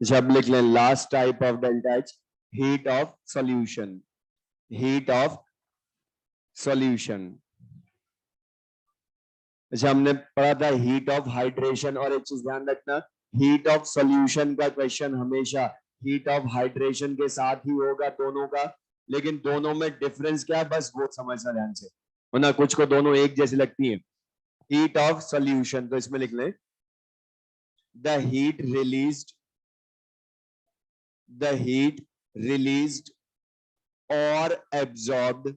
जब लिख लें last type of delta H, heat of solution, heat of solution. अच्छा, हमने पढ़ा था हीट ऑफ हाइड्रेशन, और एक चीज ध्यान रखना, हीट ऑफ सॉल्यूशन का क्वेश्चन हमेशा हीट ऑफ हाइड्रेशन के साथ ही होगा दोनों का, लेकिन दोनों में डिफरेंस क्या है बस वो समझना ध्यान से, वरना कुछ को दोनों एक जैसी लगती है। हीट ऑफ सॉल्यूशन, तो इसमें लिख लें the heat released, the heat released or absorbed,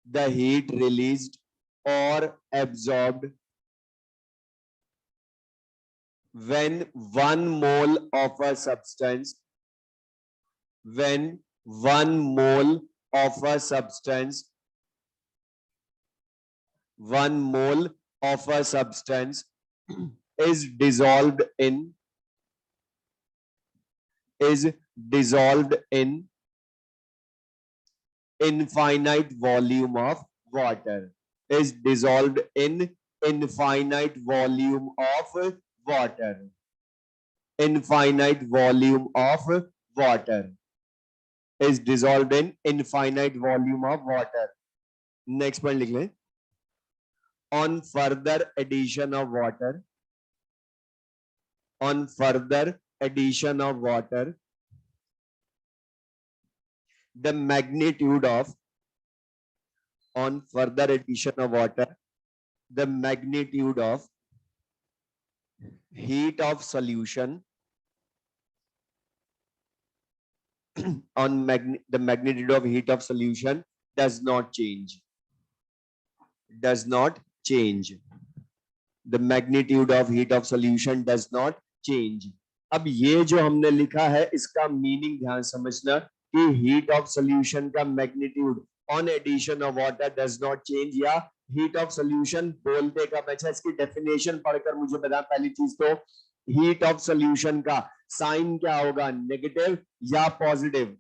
the heat released or absorbed when 1 mole of a substance, when 1 mole of a substance, 1 mole of a substance is dissolved in, is dissolved in infinite volume of water, is dissolved in infinite volume of water, infinite volume of water, is dissolved in infinite volume of water. Next point लिख लें, on further addition of water, on further addition of water, the magnitude of, on further addition of water, the magnitude of heat of solution on the magnitude of heat of solution does not change, does not change, the magnitude of heat of solution does not change. अब ये जो हमने लिखा है इसका meaning ध्यान समझना कि हीट ऑफ सॉल्यूशन का magnitude on addition of water does not change, या हीट ऑफ सॉल्यूशन बोलते कब। अच्छा, इसकी डेफिनेशन पढ़कर मुझे बता, पहली चीज तो हीट ऑफ सॉल्यूशन का साइन क्या होगा, नेगेटिव या पॉजिटिव,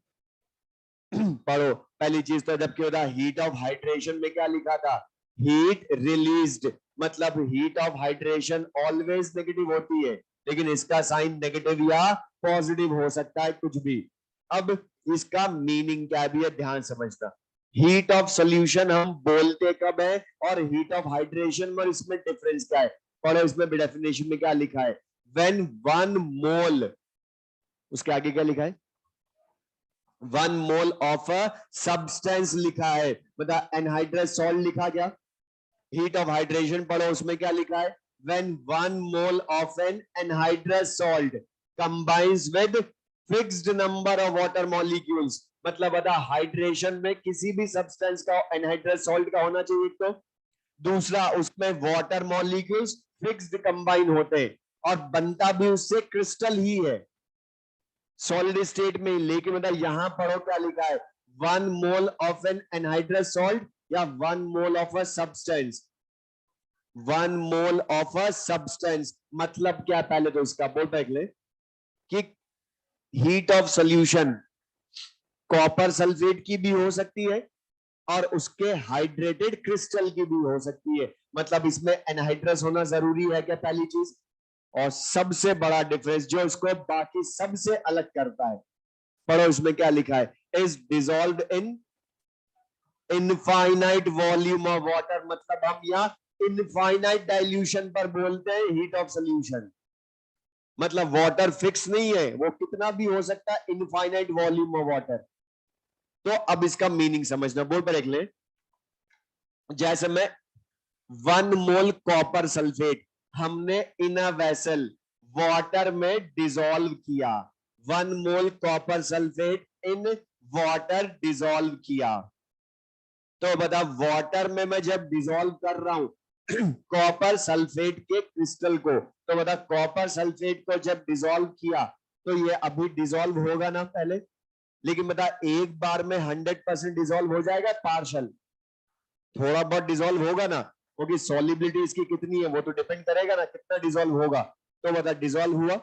पढ़ो। पहली चीज तो जब क्या होता है, हीट ऑफ हाइड्रेशन में क्या लिखा था, हीट रिलीज्ड, मतलब heat of hydration always negative होती है, लेकिन इसका साइन नेगेटिव या पॉजिटिव हो सकता है, कुछ भी। अब इसका मीनिंग क्या भी है ध्यान समझना, हीट ऑफ सॉल्यूशन हम बोलते कब है और हीट ऑफ हाइड्रेशन में इसमें डिफरेंस क्या है, पढ़ो। इसमें डेफिनेशन में क्या लिखा है, व्हेन 1 मोल, उसके आगे क्या लिखा है, 1 मोल ऑफ अ सब्सटेंस लिखा है, मतलब एनहाइड्रस सॉल्ट लिखा गया। हीट ऑफ हाइड्रेशन पढ़ो, उसमें क्या लिखा है, when 1 mole of an anhydrous salt combines with fixed number of water molecules, मतलब बता हाइड्रेशन में किसी भी सब्सटेंस का एनहाइड्रस सॉल्ट का होना चाहिए, तो दूसरा उसमें वाटर मॉलिक्यूल्स फिक्स्ड कंबाइन होते हैं और बनता भी उससे क्रिस्टल ही है, सॉलिड स्टेट में। लेकिन मतलब यहां पढ़ो क्या लिखा है, 1 mole of an anhydrous salt या 1 mole of a substance, 1 mole of a substance मतलब क्या, पहले तो इसका बोल देख ले कि heat of solution copper sulphate की भी हो सकती है और उसके हाइड्रेटेड क्रिस्टल की भी हो सकती है, मतलब इसमें एनहाइड्रस होना जरूरी है क्या, पहली चीज। और सबसे बड़ा डिफरेंस जो इसको बाकी सबसे अलग करता है, पढ़ो इसमें क्या लिखा है, is dissolved in infinite volume of water, मतलब हम यहाँ इनफाइनाइट डाइल्यूशन पर बोलते हैं हीट ऑफ सॉल्यूशन, मतलब वाटर फिक्स नहीं है, वो कितना भी हो सकता है, इनफाइनाइट वॉल्यूम ऑफ वाटर। तो अब इसका मीनिंग समझना, बोर्ड पर देख ले, जैसे मैं 1 मोल कॉपर सल्फेट हमने इन अ वेसल वाटर में डिसॉल्व किया, 1 mole copper sulphate in water dissolve किया, तो बता वाटर में मैं जब डिसॉल्व कर रहा हूं कॉपर सल्फेट के क्रिस्टल को, तो बता कॉपर सल्फेट को जब डिसॉल्व किया तो ये अभी डिसॉल्व होगा ना पहले, लेकिन बता एक बार में 100% डिसॉल्व हो जाएगा, पार्शल थोड़ा बहुत डिसॉल्व होगा ना, क्योंकि सॉल्युबिलिटी इसकी कितनी है वो तो डिपेंड करेगा ना कितना डिसॉल्व होगा। तो बता डिसॉल्व हुआ,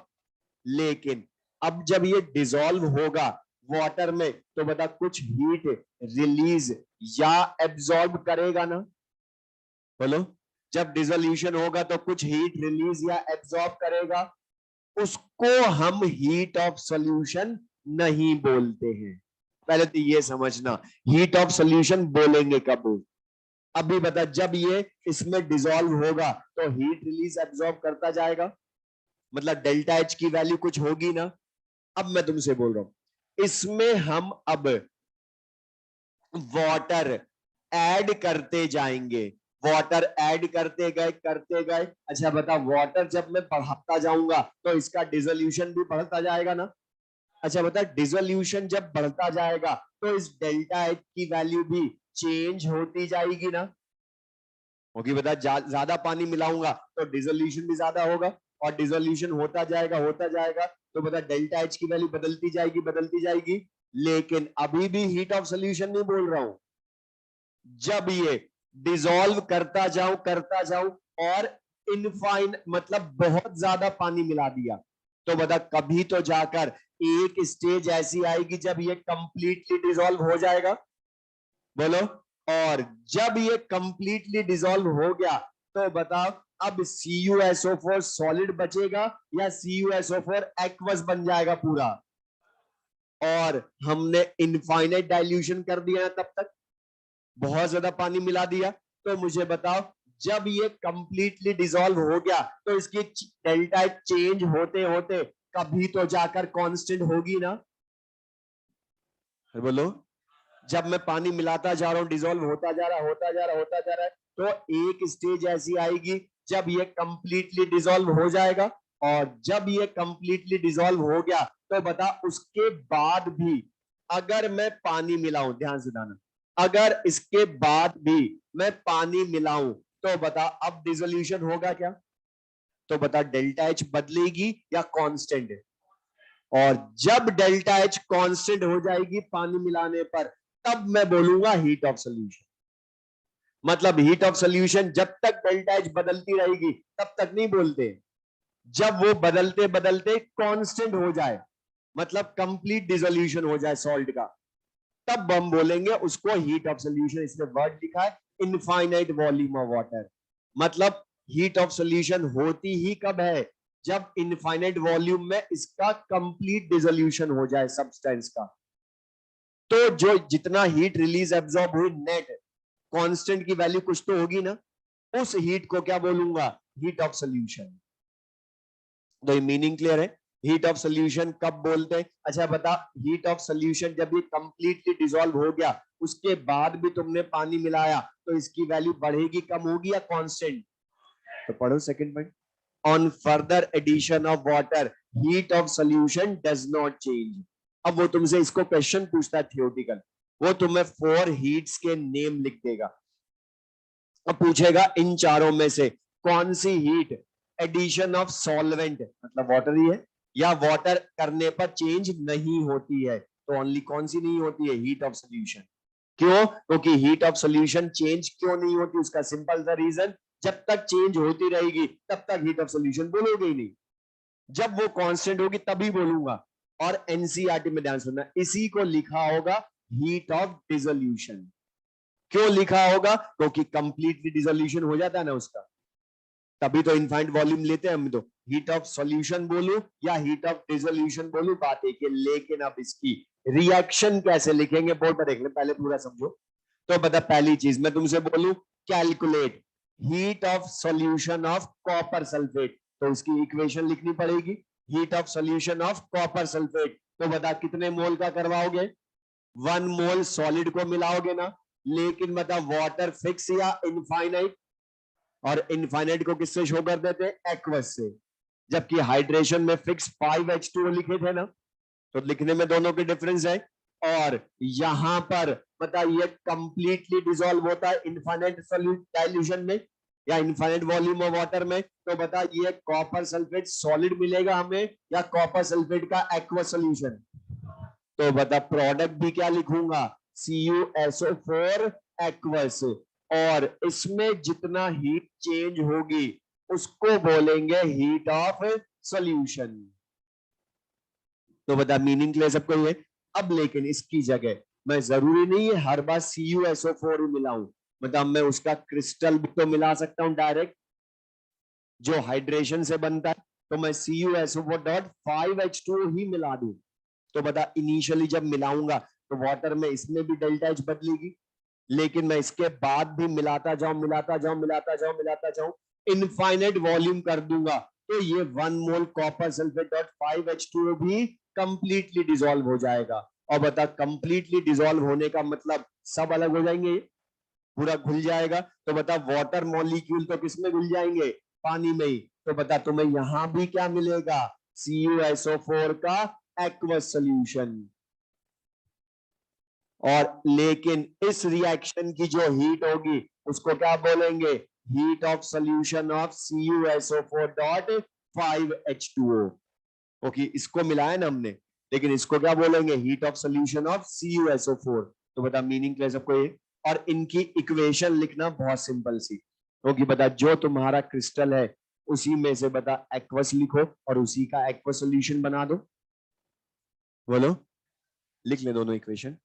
लेकिन अब जब ये डिसॉल्व होगा वाटर में तो बता कुछ हीट रिलीज या एब्सॉर्ब करेगा ना, बोलो। जब डिसोल्यूशन होगा तो कुछ हीट रिलीज या एब्सॉर्ब करेगा, उसको हम हीट ऑफ सॉल्यूशन नहीं बोलते हैं। पहले तो ये समझना, हीट ऑफ सॉल्यूशन बोलेंगे कब? अभी बता, जब ये इसमें डिसॉल्व होगा तो हीट रिलीज एब्जॉर्ब करता जाएगा, मतलब डेल्टा एच की वैल्यू कुछ होगी ना। अब मैं तुमसे बोल रहा हूं, इसमें हम अब वाटर ऐड करते जाएंगे, वाटर ऐड करते गए। अच्छा बता, वाटर जब मैं बढ़ाता जाऊंगा तो इसका डिसोल्यूशन भी बढ़ता जाएगा ना। अच्छा बता, डिसोल्यूशन जब बढ़ता जाएगा तो इस डेल्टा एच की वैल्यू भी चेंज होती जाएगी ना, होगी। बता, ज्यादा पानी मिलाऊंगा तो डिसोल्यूशन भी ज्यादा होगा, और डिसोल्यूशन होता जाएगा तो बता डेल्टा एच की वैल्यू बदलती जाएगी। लेकिन अभी भी हीट ऑफ सोल्यूशन नहीं बोल रहा हूं। जब ये डिसॉल्व करता जाऊं और इनफाइन मतलब बहुत ज्यादा पानी मिला दिया, तो बता कभी तो जाकर एक स्टेज ऐसी आएगी जब ये कंप्लीटली डिसॉल्व हो जाएगा। बोलो। और जब ये कंप्लीटली डिसॉल्व हो गया तो बताओ, अब CuSO4 सॉलिड बचेगा या CuSO4 एक्वस बन जाएगा पूरा। और हमने इनफाइनाइट डाइल्यूशन कर दिया है, तब तक बहुत ज्यादा पानी मिला दिया। तो मुझे बताओ, जब ये कंप्लीटली डिसॉल्व हो गया तो इसकी डेल्टा चेंज होते होते कभी तो जाकर कांस्टेंट होगी ना। बोलो। जब मैं पानी मिलाता जा रहा हूं, डिसॉल्व होता जा रहा है, तो एक स्टेज ऐसी आएगी जब ये कंप्लीटली डिसॉल्व हो जाएगा। और जब ये कंप्लीटली डिसॉल्व हो गया तो बता, उसके बाद भी अगर मैं पानी मिलाऊं, ध्यान से जाना, अगर इसके बाद भी मैं पानी मिलाऊं तो बता अब डिसोल्यूशन होगा क्या? तो बता डेल्टा एच बदलेगी या कांस्टेंट? और जब डेल्टा एच कांस्टेंट हो जाएगी पानी मिलाने पर, तब मैं बोलूंगा हीट ऑफ सोल्यूशन। मतलब हीट ऑफ सोल्यूशन जब तक डेल्टा एच बदलती रहेगी तब तक नहीं बोलते। जब वो बदलते बदलते कांस्टेंट हो जाए, मतलब कंप्लीट डिसोल्यूशन हो जाए सॉल्ट का, तब हम बोलेंगे उसको हीट ऑफ सोल्यूशन। इसमें वर्ड लिखा है इनफाइनाइट वॉल्यूम ऑफ वाटर। मतलब हीट ऑफ सोल्यूशन होती ही कब है? जब इनफाइनाइट वॉल्यूम में इसका कंप्लीट डिसोल्यूशन हो जाए सब्सटेंस का। तो जो जितना हीट रिलीज एब्जॉर्ब हुई नेट, कांस्टेंट की वैल्यू कुछ तो होगी ना, उस हीट को क्या बोलूंगा? Heat of solution. तो ये मीनिंग क्लियर है? हीट ऑफ सोल्यूशन कब बोलते हैं? अच्छा बता, हीट ऑफ सोल्यूशन जब ये कंप्लीटली डिसॉल्व हो गया, उसके बाद भी तुमने पानी मिलाया, तो इसकी वैल्यू बढ़ेगी कम होगी या कांस्टेंट? तो पढ़ो second point. On further addition of water, heat of solution does not change. अब वो तुमसे इसको क्वेश्चन पूछता है थियोरेटिकल, वो तुम्हें 4 हीट्स के नेम लिख देगा। अब पूछेगा इन चारों में से कौन सी हीट एडिशन ऑफ सॉल्वेंट, मतलब वाटर ही है, या वाटर करने पर चेंज नहीं होती है? तो ओनली कौन सी नहीं होती है? Heat of solution. क्यों? क्योंकि हीट ऑफ सोल्यूशन चेंज क्यों नहीं होती? उसका सिंपल सा रीजन, जब तक चेंज होती रहेगी तब तक हीट ऑफ सोल्यूशन बोलोगे ही नहीं। जब वो कांस्टेंट होगी तभी बोलूंगा। और एनसीईआरटी में ध्यान सुनना, इसी को लिखा होगा हीट ऑफ डिसोल्यूशन। क्यों लिखा होगा? क्योंकि कंप्लीटली डिसोल्यूशन हो जाता है ना उसका, तभी तो इनफाइनाइट वॉल्यूम लेते हैं हम। तो हीट ऑफ सॉल्यूशन बोलूं या हीट ऑफ डिसोल्यूशन बोलूं, बात एक है। लेकिन अब इसकी रिएक्शन कैसे लिखेंगे बोर्ड पर देख ले, पहले पूरा समझो। तो बता, पहली चीज मैं तुमसे बोलूं, calculate heat of solution of copper sulphate, तो उसकी इक्वेशन लिखनी पड़ेगी। Heat of solution of copper sulphate, तो बता कितने मोल का करवाओगे? 1 मोल सॉलिड को मिलाओगे ना। लेकिन बता, वाटर फिक्स या इनफाइनाइट? और इनफाइनाइट को किससे शो कर देते हैं? एक्वस से। जबकि हाइड्रेशन में फिक्स 5H2O लिखे थे ना, तो लिखने में दोनों के डिफरेंस है। और यहां पर बताइए कंप्लीटली डिसॉल्व होता है इनफाइनाइट डाइल्यूशन में या इनफाइनाइट वॉल्यूम ऑफ वाटर में, तो बताइए कॉपर सल्फेट सॉलिड मिलेगा हमें या कॉपर सल्फेट का एक्वस सॉल्यूशन? तो बता, प्रोडक्ट भी क्या लिखूंगा? CuSO4 aqueous. और इसमें जितना हीट चेंज होगी उसको बोलेंगे हीट ऑफ सॉल्यूशन। तो बता, मीनिंग क्लियर सबको ये? अब लेकिन इसकी जगह मैं जरूरी नहीं है हर बार CuSO4 ही मिलाऊं, मतलब मैं उसका क्रिस्टल भी तो मिला सकता हूं डायरेक्ट, जो हाइड्रेशन से बनता है। तो मैं CuSO4.5H2O ही मिला दूं, तो बता इनिशियली जब मिलाऊंगा तो वाटर में इसमें भी डेल्टा H बदलेगी, लेकिन मैं इसके बाद भी मिलाता जाऊं मिलाता जाऊं मिलाता जाऊं मिलाता जाऊं, इनफाइनाइट वॉल्यूम कर दूंगा, तो ये 1 mole copper sulphate dot 5H2O भी कंप्लीटली डिसॉल्व हो जाएगा। और बता कंप्लीटली डिसॉल्व होने का मतलब सब अलग हो जाएंगे, पूरा घुल जाएगा। तो बता वाटर मॉलिक्यूल तो किसमें घुल जाएंगे, पानी में ही। तो बता तुम्हें यहां भी क्या मिलेगा, CuSO4 का एक्वस सोल्यूशन। और लेकिन इस रिएक्शन की जो हीट होगी उसको क्या बोलेंगे, heat of solution of CuSO4.5H2O। Okay, इसको मिलाया ना हमने, लेकिन इसको क्या बोलेंगे, heat of solution of CuSO4। तो बता मीनिंग क्या है सबको ये। और इनकी इक्वेशन लिखना बहुत सिंपल सी, क्योंकि बता जो तुम्हारा क्रिस्टल है उसी में से बता एक्वस लिखो और उसी का एक्वस सोल्यूशन बना दो। बोलो, लिख ले दोनों इक्वेशन।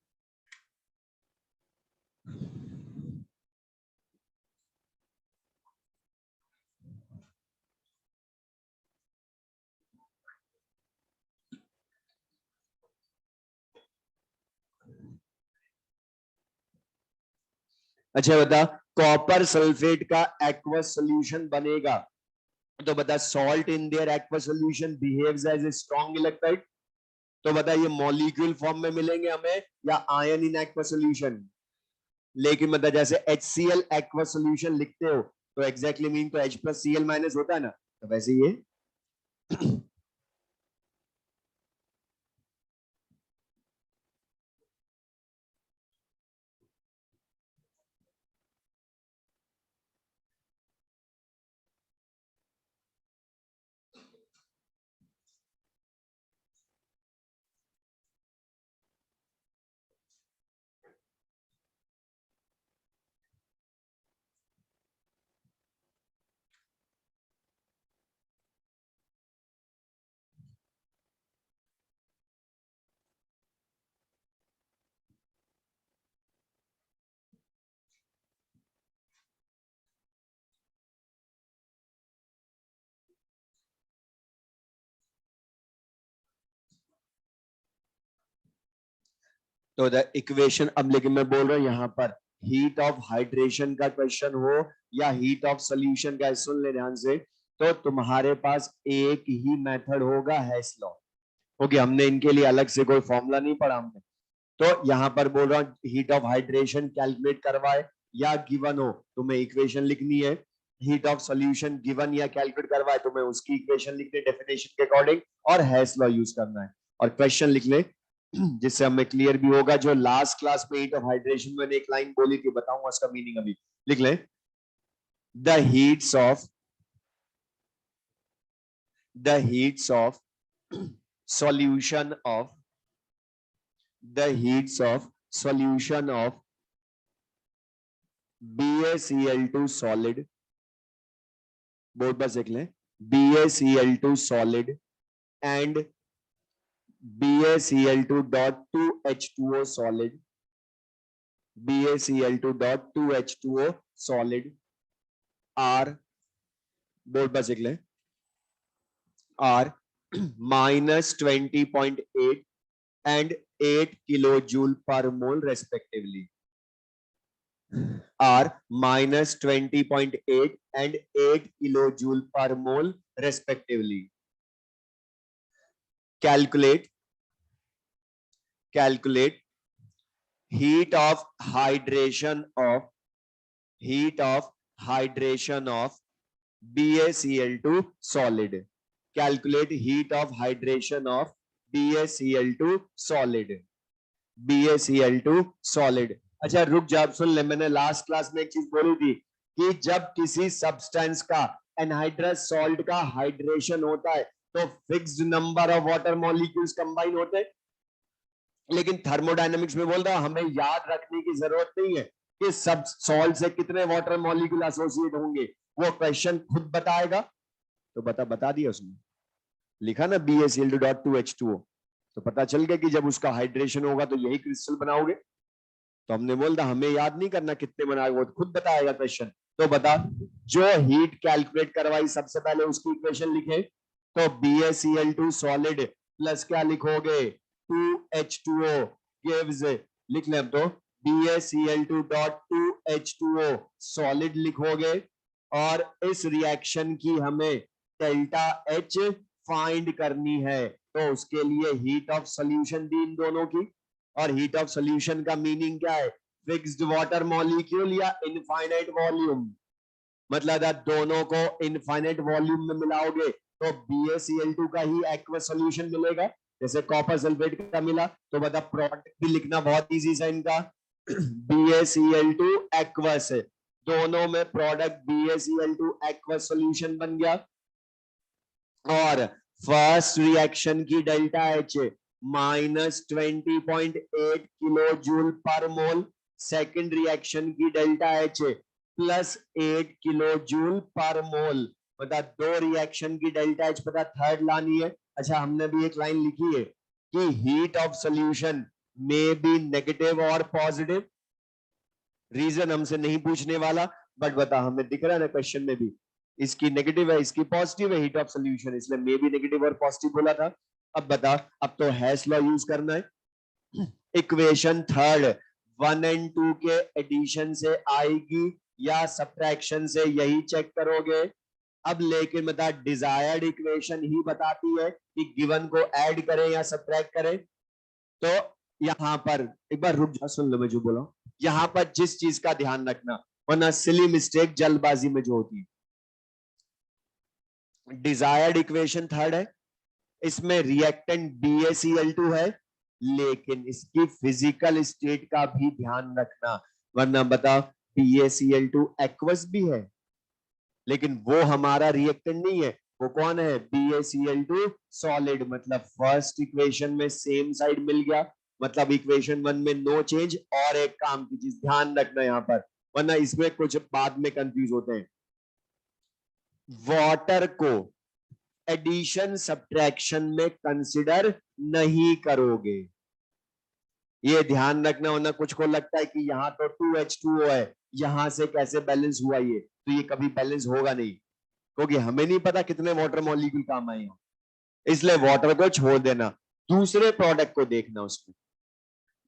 अच्छा बता, कॉपर सल्फेट का एक्वस सोल्यूशन बनेगा, तो बता salt in their aqueous solution behaves as a strong electrolyte. तो बता ये मॉलिक्यूल फॉर्म में मिलेंगे हमें या आयन इन एक्वस सोल्यूशन। लेकिन मतलब जैसे HCl एक्वस सोल्यूशन लिखते हो तो एग्जैक्टली मीन तो H+Cl- होता है ना, तो वैसे ये तो द इक्वेशन। अब लेकिन मैं बोल रहा हूं यहां पर हीट ऑफ हाइड्रेशन का क्वेश्चन हो या हीट ऑफ सोल्यूशन का, सुन ले ध्यान से, तो तुम्हारे पास एक ही मेथड होगा, हेस लॉ। ओके, हमने इनके लिए अलग से कोई फॉर्मूला नहीं पढ़ा हमने। तो यहां पर बोल रहा हूं हीट ऑफ हाइड्रेशन कैलकुलेट करवाए या गिवन हो, तुम्हें इक्वेशन लिखनी है। हीट ऑफ सोल्यूशन गिवन या कैलकुलेट करवाए, तुम्हें उसकी इक्वेशन लिखनी है डेफिनेशन के अकॉर्डिंग, और हेस लॉ यूज करना है और क्वेश्चन लिख ले, जिससे हमें क्लियर भी होगा। जो लास्ट क्लास में हीट ऑफ हाइड्रेशन में एक लाइन बोली थी, बताऊंगा उसका मीनिंग अभी, लिख ले। The heats of the heats of solution of the heats of solution of BaCl2 solid, board पर देख लें, BaCl2 solid and BaCl2.2H2O solid, BaCl2.2H2O solid are, board पर देख लें, are -20.8 and 8 kilojoule per mole respectively, are -20.8 and 8 kilojoule per mole respectively. Calculate heat of hydration of BaCl2 solid. Calculate heat of hydration of BaCl2 solid. अच्छा रुक जा, सुन ले, मैंने last class में एक चीज बोली थी कि जब किसी सब्सटेंस का एनहाइड्रस सॉल्ट का हाइड्रेशन होता है तो fixed number of water molecules combine होते हैं। लेकिन थर्मोडायनेमिक्स में बोल रहा हमें याद रखने की जरूरत नहीं है कि सब सॉल्ट से कितने वाटर मॉलिक्यूल एसोसिएट होंगे, वो क्वेश्चन खुद बताएगा। तो बता दिया उसने, लिखा ना BaCl2.2H2O, तो पता चल गया कि जब उसका हाइड्रेशन होगा तो यही क्रिस्टल बनाओगे। तो हमने बोल दिया हमें याद नहीं करना कितने बनाएगा, वो खुद बताएगा क्वेश्चन। तो बता, जो हीट कैलकुलेट करवाई सबसे पहले उसकी इक्वेशन लिखे, तो BaCl2 सॉलिड प्लस क्या लिखोगे 2H2O गिव्स, लिख लें तो BaCl2 डॉट 2H2O सॉलिड लिखोगे। और इस रिएक्शन की हमें डेल्टा H फाइंड करनी है, तो उसके लिए हीट ऑफ सॉल्यूशन दी इन दोनों की। और हीट ऑफ सॉल्यूशन का मीनिंग क्या है, फिक्स्ड वाटर मॉलिक्यूल या इनफाइनाइट वॉल्यूम। मतलब आप दोनों को इनफाइनाइट वॉल्यूम में मिलाओगे तो BaCl2 का ही एक्वस सॉल्यूशन मिलेगा, जैसे कॉपर सल्फेट का मिला। तो बता प्रोडक्ट भी लिखना बहुत इजी है इनका BaCl2 एक्वस, दोनों में प्रोडक्ट BaCl2 एक्वस सॉल्यूशन बन गया। और फर्स्ट रिएक्शन की delta H -20.8 kilo joule per mole, second reaction की delta H +8 kilo joule per mole. बता दो रिएक्शन की डेल्टा H पता थर्ड लानी है। अच्छा हमने भी एक लाइन लिखी है कि हीट ऑफ सॉल्यूशन में बी नेगेटिव और पॉजिटिव। रीजन हमसे नहीं पूछने वाला, बट बता हमें दिख रहा है ना क्वेश्चन में भी, इसकी नेगेटिव है इसकी पॉजिटिव है हीट ऑफ सॉल्यूशन, इसलिए मे भी नेगेटिव और पॉजिटिव बोला था। अब बता, अब तो हैश लॉ यूज करना है। इक्वेशन थर्ड 1 और 2 के एडिशन से आएगी या सब्ट्रैक्शन से, यही चेक करोगे। अब लेकिन बता डिजायर्ड इक्वेशन ही बताती है कि गिवन को ऐड करें या सब्ट्रैक्ट करें। तो यहां पर एक बार रुक जा, सुन लो मैं जो बोला। यहां पर जिस चीज का ध्यान रखना, वरना सिली मिस्टेक जल्दबाजी में जो होती है। डिजायर्ड इक्वेशन थर्ड है, इसमें रिएक्टेंट BaCl2 है, लेकिन इसकी फिजिकल स्टेट का भी ध्यान रखना, वरना बता BaCl2 एक्वस भी है लेकिन वो हमारा रिएक्टेंट नहीं है। वो कौन है, BaCl2 सॉलिड। मतलब फर्स्ट इक्वेशन में सेम साइड मिल गया, मतलब इक्वेशन 1 में नो चेंज। और एक काम की चीज ध्यान रखना यहां पर, वरना इसमें कुछ बाद में कंफ्यूज होते हैं। वाटर को एडिशन सब्ट्रैक्शन में कंसिडर नहीं करोगे, ये ध्यान रखना। वरना कुछ को लगता है कि यहाँ तो 2H2O है, यहां से कैसे बैलेंस हुआ ये, तो ये कभी बैलेंस होगा नहीं, क्योंकि हमें नहीं पता कितने वाटर मॉलिक्यूल काम आए हैं। इसलिए वाटर को छोड़ देना, दूसरे प्रोडक्ट को देखना उसमें।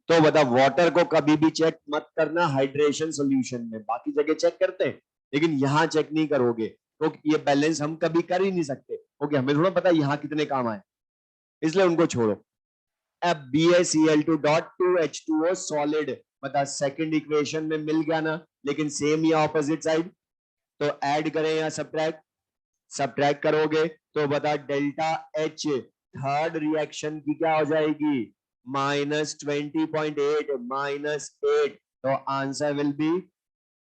तो बता वाटर को कभी भी चेक मत करना हाइड्रेशन सॉल्यूशन में, बाकी जगह चेक करते हैं लेकिन यहां चेक नहीं करोगे, तो ये बैलेंस हम कभी कर ही नहीं सकते, क्योंकि हमें थोड़ा पता यहाँ कितने काम आए, इसलिए उनको छोड़ो। अब BaCl2 डॉट 2H2O सॉलिड, बता सेकंड इक्वेशन में मिल गया ना, लेकिन सेम या ऑपोजिट साइड, तो ऐड करें या सब्ट्रैक्ट, सब्ट्रैक्ट करोगे तो बता डेल्टा H थर्ड रिएक्शन की क्या हो जाएगी -20.8 -8, तो answer will be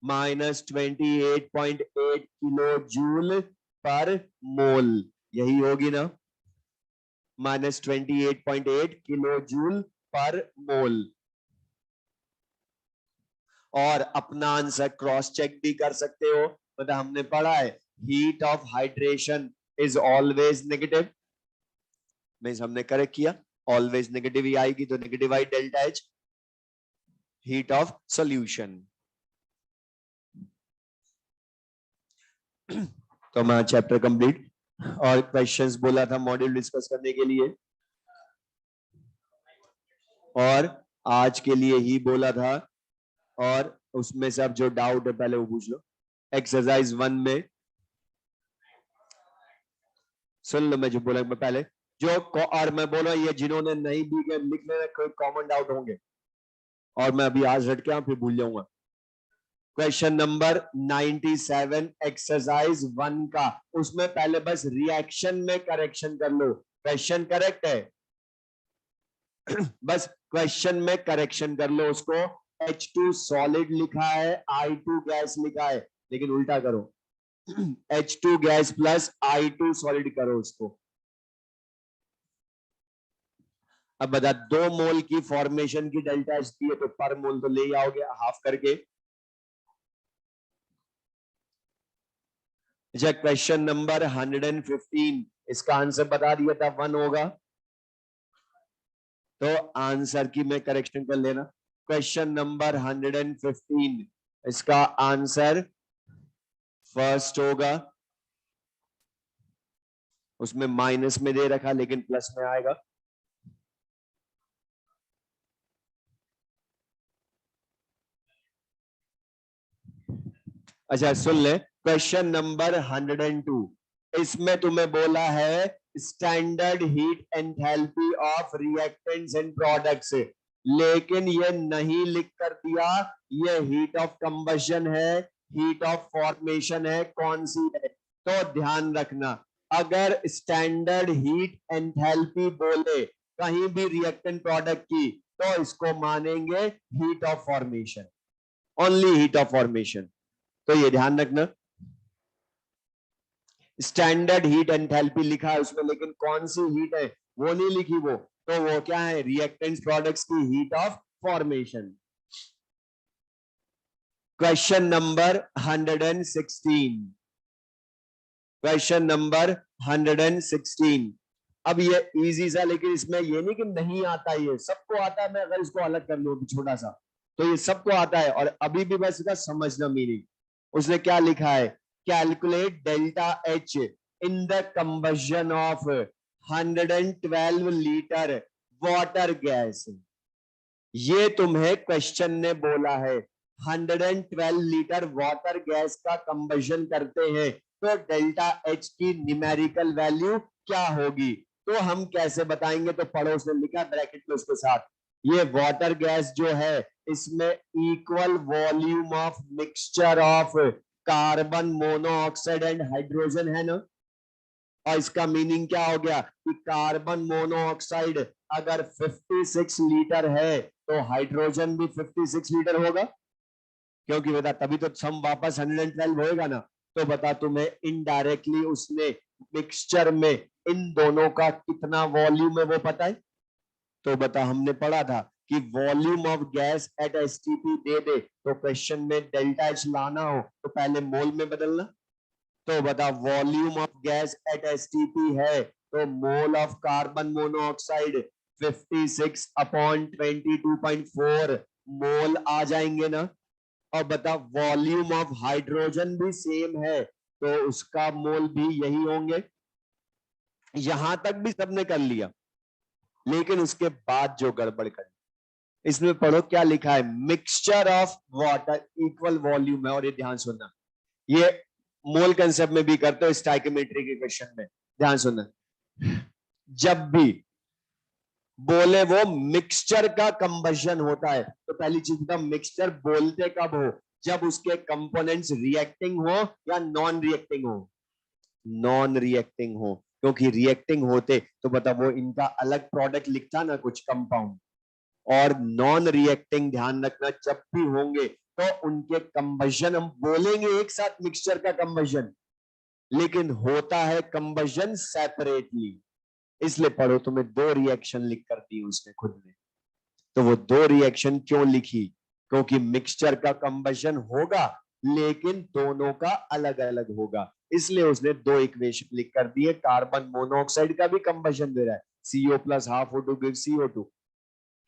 -28.8 kilo joule per mole, यही होगी ना, -28.8 किलो जूल पर मोल। और अपना आंसर क्रॉस चेक भी कर सकते हो, मतलब हमने पढ़ा है heat of hydration is always negative, means हमने करेक्ट किया, ऑलवेज नेगेटिव ही आएगी, तो negative I delta H heat of solution. तो हमारा चैप्टर कंप्लीट, और क्वेश्चंस बोला था मॉड्यूल डिस्कस करने के लिए, और आज के लिए ही बोला था। और उसमें से अब जो डाउट है पहले वो पूछ लो। एक्सरसाइज 1 में सुन लो मैं जो बोला मैं पहले, जो और मैं बोल रहा ये जिन्होंने नहीं भी गए लिख लेना, कोई कॉमन डाउट होंगे, और मैं अभी आज हट के फिर भूल जाऊंगा। क्वेश्चन नंबर 97 एक्सरसाइज 1 का, उसमें पहले बस रिएक्शन में करेक्शन कर लो, क्वेश्चन करेक्ट है बस क्वेश्चन में करेक्शन कर लो उसको। H2 सॉलिड लिखा है, I2 गैस लिखा है, लेकिन उल्टा करो H2 gas plus I2 solid करो उसको। अब बता 2 मोल की फॉर्मेशन की डेल्टा H दी है, तो पर मोल तो ले आओगे हाफ करके। क्वेश्चन नंबर 115, इसका आंसर बता दिया था 1 होगा, तो आंसर की मैं करेक्शन कर लेना। क्वेश्चन नंबर 115, इसका आंसर फर्स्ट होगा, उसमें माइनस में दे रखा लेकिन प्लस में आएगा। अच्छा सुन ले, क्वेश्चन नंबर 102, इसमें तुम्हें बोला है standard heat enthalpy of reactants and products, लेकिन ये नहीं लिख कर दिया ये हीट ऑफ कंबशन है, हीट ऑफ फॉर्मेशन है, कौन सी है। तो ध्यान रखना, अगर स्टैंडर्ड हीट एंथैल्पी बोले कहीं भी रिएक्टेंट प्रोडक्ट की, तो इसको मानेंगे heat of formation, only heat of formation. तो ये ध्यान रखना, स्टैंडर्ड हीट एंथैल्पी लिखा है उसमें, लेकिन कौन सी हीट है वो नहीं लिखी, तो वो क्या है, रिएक्टेंट्स प्रोडक्ट्स की heat of formation. Question number 116, question number 116। अब ये इजी सा, लेकिन इसमें ये नहीं कि नहीं आता, ये सबको आता है। मैं अगर इसको अलग कर लूं छोटा सा, तो ये सबको आता है। और अभी भी बस इसका समझना मीनिंग, उसने क्या लिखा है, calculate delta H in the combustion of 112 litre water gas. ये तुम्हें क्वेश्चन ने बोला है 112 लीटर वाटर गैस का कंबशन करते हैं, तो डेल्टा एच की न्यूमेरिकल वैल्यू क्या होगी। तो हम कैसे बताएंगे, तो पढ़ो, उसने लिखा ब्रैकेट में उसके साथ, ये वाटर गैस जो है इसमें equal volume of mixture of carbon monoxide and hydrogen है ना। और इसका मीनिंग क्या हो गया कि कार्बन मोनोऑक्साइड अगर 56 लीटर है तो हाइड्रोजन भी 56 लीटर होगा, क्योंकि बता तभी तो सम वापस 112 होएगा ना। तो बता तुम्हें इनडायरेक्टली उसने मिक्सचर में इन दोनों का कितना वॉल्यूम है वो पता है। तो बता, हमने पढ़ा था कि volume of gas at STP दे दे, तो क्वेश्चन में डेल्टा एच लाना हो तो पहले मोल में बदलना। तो बता, volume of gas at STP है तो mole of carbon monoxide 56 upon 22.4 मोल आ जाएंगे ना। और बता, वॉल्यूम ऑफ हाइड्रोजन भी सेम है तो उसका मोल भी यही होंगे। यहां तक भी सबने कर लिया, लेकिन उसके बाद जो गड़बड़ कर, इसमें पढ़ो क्या लिखा है, mixture of water equal volume है। और ये ध्यान सुनना, ये मोल कंसेप्ट में भी करते हो स्टाइकोमेट्री के क्वेश्चन में, ध्यान सुनना, जब भी बोले वो मिक्सचर का कंबशन होता है, तो पहली चीज का मिक्सचर बोलते कब हो, जब उसके कंपोनेंट्स रिएक्टिंग हो या नॉन रिएक्टिंग हो। नॉन रिएक्टिंग हो, क्योंकि रिएक्टिंग होते तो बता वो इनका अलग प्रोडक्ट लिखता ना कुछ कंपाउंड। और नॉन रिएक्टिंग ध्यान रखना, जब भी होंगे तो उनके कंबशन हम बोलेंगे एक साथ मिक्सचर का कंबशन, लेकिन होता है कंबशन सेपरेटली। इसलिए पढ़ो, तुम्हें दो रिएक्शन लिख कर दी उसने खुद ने। तो वो दो रिएक्शन क्यों लिखी, क्योंकि मिक्सचर का कंबशन होगा लेकिन दोनों का अलग अलग होगा, इसलिए उसने दो इक्वेशन लिख कर दिए। कार्बन मोनोऑक्साइड का भी कंबशन दे रहा है, CO plus half O2 gives CO2,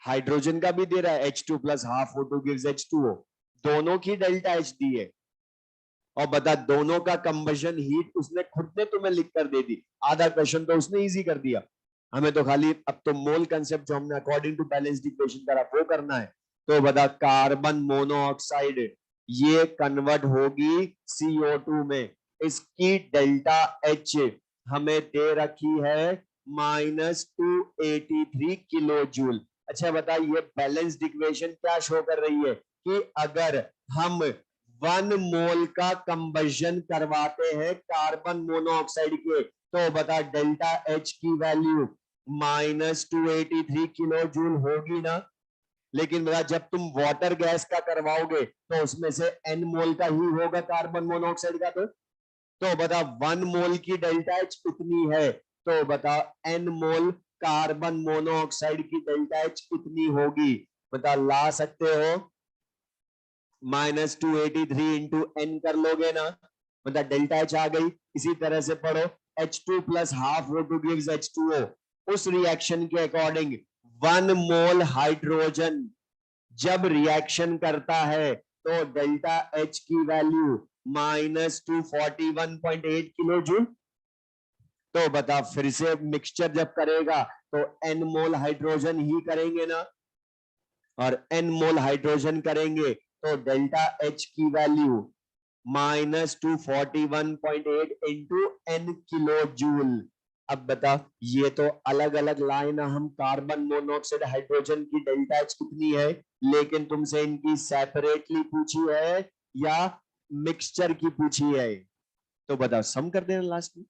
hydrogen का भी दे रहा है H2 plus half O2 gives H2O, दोनों की डेल्टा H दी है। और बता, दोनों का कंबशन हीट उसने खुद ने तुम्हें लिख कर दे दी। आधा क्वेश्चन तो उसने इजी कर दिया, हमें तो खाली अब तो मोल कंसेप्ट जो हमने अकॉर्डिंग टू बैलेंस्ड इक्वेशन करा वो करना है। तो बता, कार्बन मोनोऑक्साइड ये कन्वर्ट होगी CO2 में, इसकी डेल्टा एच हमें दे रखी है -283 किलो जूल। अच्छा बता, ये बैलेंस्ड इक्वेशन क्या शो कर रही है कि अगर हम 1 मोल का कंबशन करवाते हैं कार्बन मोनोऑक्साइड के, तो बता डेल्टा एच की वैल्यू -283 किलो जूल होगी ना। लेकिन बता, जब तुम वाटर गैस का करवाओगे तो उसमें से n मोल का ही होगा कार्बन मोनोऑक्साइड का। तो बता 1 मोल की डेल्टा एच कितनी है, तो बता n मोल कार्बन मोनोऑक्साइड की डेल्टा एच कितनी होगी, बता ला सकते हो, -283 इंटू n कर लोगे ना, मतलब डेल्टा एच आ गई। इसी तरह से पढ़ो, H2 plus half O2 gives H2O, उस रिएक्शन के अकॉर्डिंग 1 मोल हाइड्रोजन जब रिएक्शन करता है तो डेल्टा एच की वैल्यू -241.8 किलो जूल। तो बता फिर से मिक्सचर जब करेगा तो n मोल हाइड्रोजन ही करेंगे ना, और n मोल हाइड्रोजन करेंगे तो डेल्टा H की value -241.8 into n kilo joule. अब बता ये तो अलग अलग लाइन, हम कार्बन मोनोऑक्साइड हाइड्रोजन की डेल्टा H कितनी है, लेकिन तुमसे इनकी सेपरेटली पूछी है या मिक्सचर की पूछी है। तो बता सम कर देना लास्ट में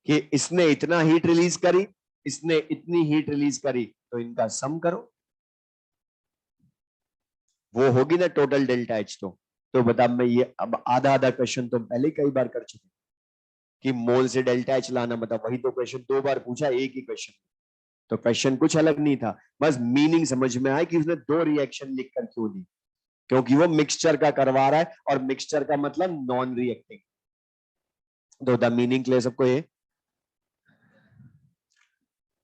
कि इसने इतना हीट रिलीज करी, इसने इतनी हीट रिलीज करी, तो इनका सम करो, वो होगी ना टोटल डेल्टा एच। तो बता मैं ये अब आधा आधा क्वेश्चन तो पहले कई बार कर चुके कि मोल से डेल्टा एच लाना, बता वही तो क्वेश्चन दो बार पूछा एक ही क्वेश्चन। तो क्वेश्चन कुछ अलग नहीं था, बस मीनिंग समझ में आया कि उसने दो रिएक्शन लिखकर क्यों दी, क्योंकि वो मिक्सचर का करवा रहा है, और मिक्सचर का मतलब नॉन रिएक्टिंग। तो द मीनिंग क्लियर सबको ये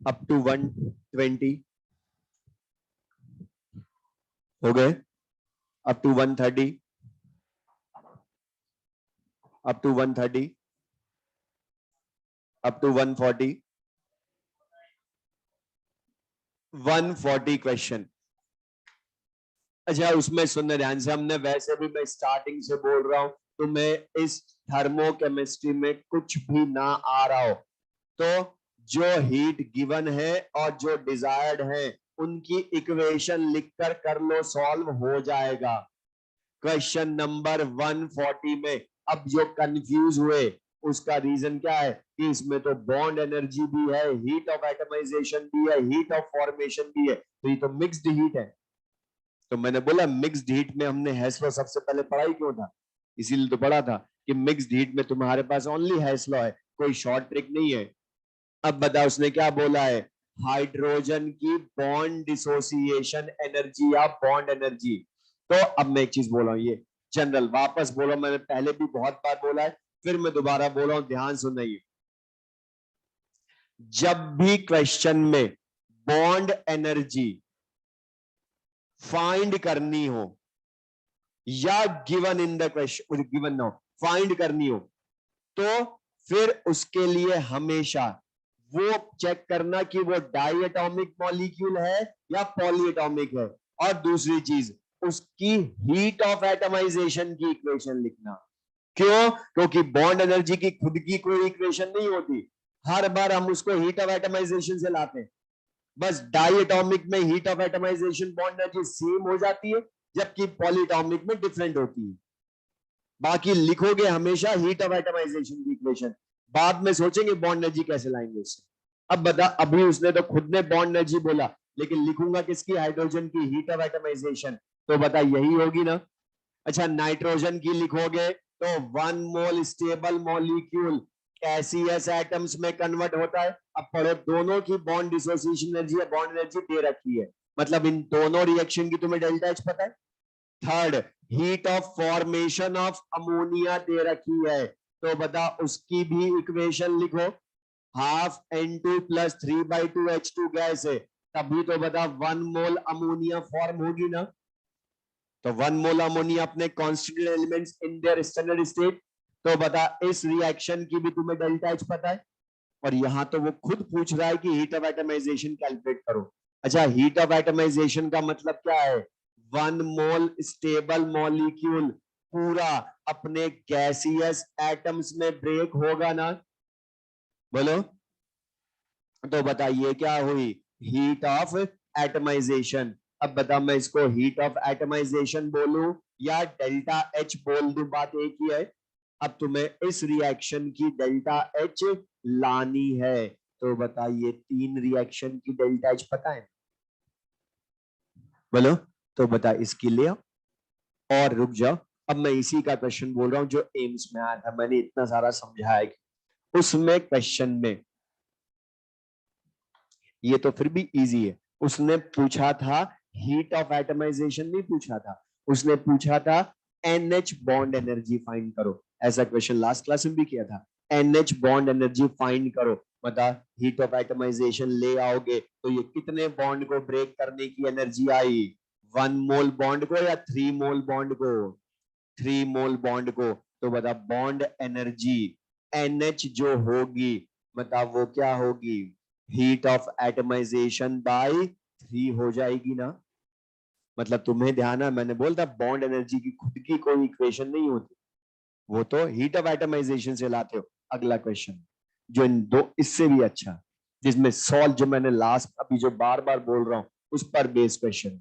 अप टू 120 हो गए, up to 130, up to 130, up to 140, 140 question. अच्छा उसमें सुनने ध्यान से, हमने वैसे भी मैं स्टार्टिंग से बोल रहा हूं, तो मैं इस थर्मोकेमिस्ट्री में कुछ भी ना आ रहा हो तो जो हीट गिवन है और जो डिजायर्ड है उनकी इक्वेशन लिखकर कर लो, सॉल्व हो जाएगा। क्वेश्चन नंबर 140 में अब जो कंफ्यूज हुए उसका रीजन क्या है कि इसमें तो बॉन्ड एनर्जी भी है, हीट ऑफ एटमाइजेशन भी है, हीट ऑफ फॉर्मेशन भी है, तो ये तो मिक्स्ड हीट है। तो मैंने बोला मिक्स्ड हीट में हमने हैश लॉ सबसे पहले पढ़ा ही क्यों था, इसीलिए तो पढ़ा था कि मिक्स्ड हीट में तुम्हारे पास ओनली हैश लॉ है, कोई शॉर्ट ट्रिक नहीं है। अब बता उसने क्या बोला है, हाइड्रोजन की बॉन्ड डिसोसिएशन एनर्जी या बॉन्ड एनर्जी। तो अब मैं एक चीज बोल रहा हूं, ये जनरल वापस बोलो, मैंने पहले भी बहुत बार बोला है, फिर मैं दोबारा बोल रहा हूं, ध्यान सुनिए। जब भी क्वेश्चन में बॉन्ड एनर्जी फाइंड करनी हो या given in the question, given ना हो, फाइंड करनी हो, तो फिर उसके लिए हमेशा वो चेक करना कि वो डाई एटॉमिक मॉलिक्यूल है या पॉली एटॉमिक है, और दूसरी चीज उसकी हीट ऑफ एटमाइजेशन की इक्वेशन लिखना। क्यों? क्योंकि बॉन्ड एनर्जी की खुद की कोई इक्वेशन नहीं होती, हर बार हम उसको हीट ऑफ एटमाइजेशन से लाते हैं। बस डाई एटॉमिक में heat of atomisation bond energy same हो जाती है, जबकि पॉली एटॉमिक में डिफरेंट होती है। बाकी लिखोगे हमेशा हीट ऑफ एटमाइजेशन की इक्वेशन, बाद में सोचेंगे बॉन्ड एनर्जी कैसे लाएंगे उससे। अब बता, अभी उसने तो खुद ने बॉन्ड एनर्जी बोला, लेकिन लिखूंगा किसकी, हाइड्रोजन की हीट ऑफ एटमाइजेशन, तो बता यही होगी ना। अच्छा नाइट्रोजन की लिखोगे तो 1 मोल स्टेबल मॉलिक्यूल गैसियस एटम्स में कन्वर्ट होता है। अब पढ़ो, दोनों की बॉन्ड डिसोसिएशन एनर्जी या बॉन्ड एनर्जी दे रखी है, मतलब इन दोनों रिएक्शन की तुम्हें डेल्टा एच पता है। Third, heat of formation of ammonia दे रखी है, तो बता उसकी भी इक्वेशन लिखो, half N2 plus 3/2 H2 gas है, तभी तो बता 1 मोल अमोनिया फॉर्म होगी ना। तो 1 मोल अमोनिया अपने constituent elements in their standard state. तो बता इस रिएक्शन की भी तुम्हें डेल्टा एच पता है, और यहां तो वो खुद पूछ रहा है कि हीट ऑफ एटमाइजेशन कैलकुलेट करो। अच्छा हीट ऑफ एटमाइजेशन का मतलब क्या है, 1 मोल स्टेबल मॉलिक्यूल पूरा अपने गैसियस एटम्स में ब्रेक होगा ना, बोलो। तो बताइए क्या हुई, हीट ऑफ एटमाइजेशन। अब बता मैं इसको हीट ऑफ एटमाइजेशन बोलूं या डेल्टा एच बोल दूं, बात एक ही है। अब तुम्हें इस रिएक्शन की डेल्टा एच लानी है, तो बताइए 3 रिएक्शन की डेल्टा एच पता है, बोलो। तो बता इसके लिए, और रुक जाओ, अब मैं इसी का क्वेश्चन बोल रहा हूं जो एम्स में आया था, मैंने इतना सारा समझाया, उसमें क्वेश्चन में ये तो फिर भी इजी है, उसने पूछा था हीट ऑफ एटमाइजेशन नहीं पूछा था, उसने पूछा था NH बॉन्ड एनर्जी फाइंड करो। ऐसा क्वेश्चन लास्ट क्लास में भी किया था, NH बॉन्ड एनर्जी फाइंड करो। बता हीट ऑफ एटमाइजेशन ले आओगे तो ये कितने बॉन्ड को ब्रेक करने की एनर्जी आई, 1 मोल बॉन्ड को या 3 मोल बॉन्ड को, 3 मोल बॉन्ड को। तो बता बॉन्ड एनर्जी NH जो होगी मतलब वो क्या होगी, हीट ऑफ एटमाइजेशन बाय 3 हो जाएगी ना। मतलब तुम्हें ध्यान है, मैंने बोला था बॉन्ड एनर्जी की खुद की कोई इक्वेशन नहीं होती, वो तो हीट ऑफ एटमाइजेशन से लाते हो। अगला क्वेश्चन जो इन दो इससे भी अच्छा, जिसमें सॉल्व जो मैंने लास्ट अभी जो बार बार बोल रहा हूं उस पर बेस क्वेश्चन,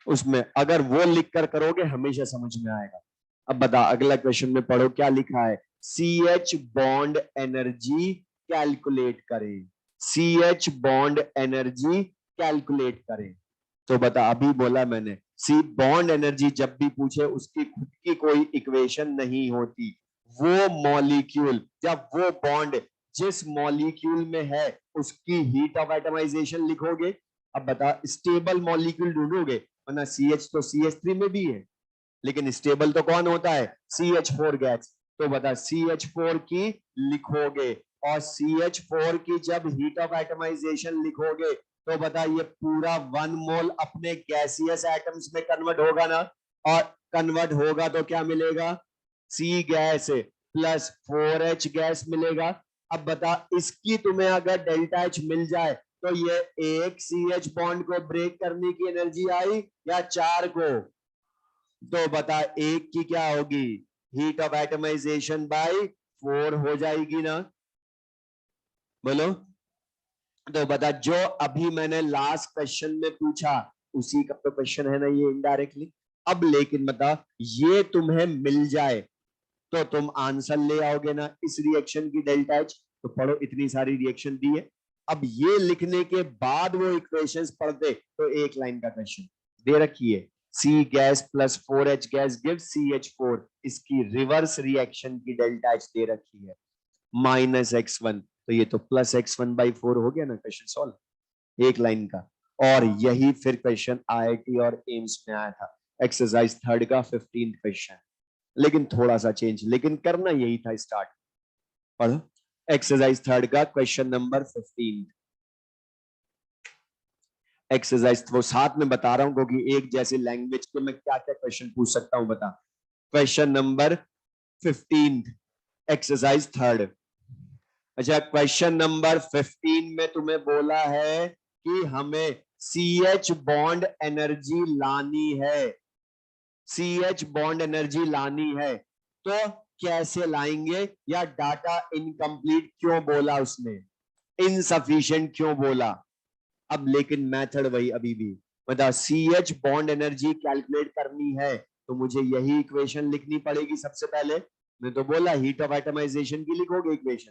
उसमें अगर वो लिख कर करोगे हमेशा समझ में आएगा। अब बता, अगला क्वेश्चन में पढ़ो क्या लिखा है, C H bond energy calculate करें, C H bond energy calculate करें। तो बता, अभी बोला मैंने, सी बॉन्ड एनर्जी जब भी पूछे उसकी खुद की कोई इक्वेशन नहीं होती, वो मॉलिक्यूल या वो बॉन्ड जिस मॉलिक्यूल में है उसकी हीट ऑफ एटमाइजेशन लिखोगे। अब बता, स्टेबल मॉलिक्यूल ढूंढोगे, वरना सी एच तो सी एच थ्री में भी है, लेकिन स्टेबल तो कौन होता है, सी एच फोर गैस। तो बता, सी एच फोर की लिखोगे, और सी एच फोर की जब हीट ऑफ एटमाइजेशन लिखोगे तो बता, ये पूरा 1 मोल अपने गैसियस एटम्स में कन्वर्ट होगा ना, और कन्वर्ट होगा तो क्या मिलेगा, सी गैस प्लस 4H गैस मिलेगा। अब बता, इसकी तुम्हें अगर डेल्टा H मिल जाए तो ये एक सी एच बॉन्ड को ब्रेक करने की एनर्जी आई या 4 को, तो बता एक की क्या होगी, हीट ऑफ एटमाइजेशन बाय 4 हो जाएगी ना, बोलो। तो बता, जो अभी मैंने लास्ट क्वेश्चन में पूछा उसी का तो क्वेश्चन है ना ये इनडायरेक्टली। अब लेकिन बता, ये तुम्हें मिल जाए तो तुम आंसर ले आओगे ना इस रिएक्शन की डेल्टा एच। तो पढ़ो, इतनी सारी रिएक्शन दी है, अब ये लिखने के बाद वो इक्वेशंस पढ़ते तो एक लाइन का क्वेश्चन दे रखी है, C gas plus 4H gas give CH4, इसकी रिवर्स रिएक्शन की डेल्टा एच दे रखी है -x1, तो ये तो +x1/4 हो गया ना, क्वेश्चन सॉल्व एक लाइन का। और यही फिर क्वेश्चन IIT और एम्स में आया था, एक्सरसाइज 3 का 15th क्वेश्चन, लेकिन थोड़ा सा चेंज, लेकिन करना यही था स्टार्ट। पढ़ो, एक्सरसाइज 3 का क्वेश्चन नंबर 15, एक्सरसाइज वो साथ में बता रहा हूं क्योंकि एक जैसे लैंग्वेज के मैं क्या क्या क्वेश्चन पूछ सकता हूं, बता। Question number 15, exercise 3। अच्छा, क्वेश्चन नंबर 15 में तुम्हें बोला है कि हमें सी एच बॉन्ड एनर्जी लानी है, सी एच बॉन्ड एनर्जी लानी है, तो कैसे लाएंगे, या डाटा इनकम्प्लीट क्यों बोला उसने, इनसफिशिएंट क्यों बोला। अब लेकिन मेथड वही अभी भी, मतलब C H bond energy calculate करनी है तो मुझे यही इक्वेशन लिखनी पड़ेगी सबसे पहले। मैं तो बोला हीट ऑफ एटमाइजेशन की लिखोगे इक्वेशन।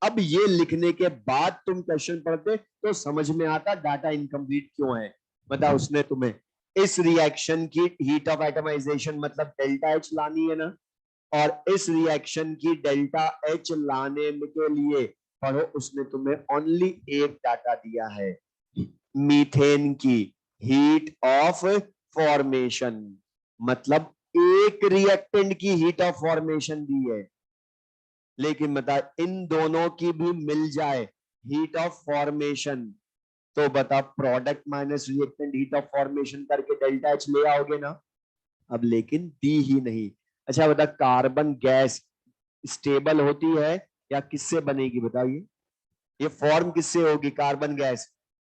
अब ये लिखने के बाद तुम क्वेश्चन पढ़ते तो समझ में आता डाटा इनकम्प्लीट क्यों है। बता, उसने तुम्हें इस रिएक्शन की हीट ऑफ एटमाइजेशन मतलब डेल्टा एच लानी है ना, और इस रिएक्शन की डेल्टा एच लाने के लिए पढ़ो, उसने तुम्हें ओनली एक डाटा दिया है, मीथेन की हीट ऑफ फॉर्मेशन, मतलब एक रिएक्टेंट की हीट ऑफ फॉर्मेशन दी है। लेकिन बता, इन दोनों की भी मिल जाए हीट ऑफ फॉर्मेशन तो बता, product minus reactant heat of formation करके डेल्टा एच ले आओगे ना। अब लेकिन दी ही नहीं। अच्छा बता, कार्बन गैस स्टेबल होती है या किससे बनेगी बताइए, ये फॉर्म किससे होगी कार्बन गैस,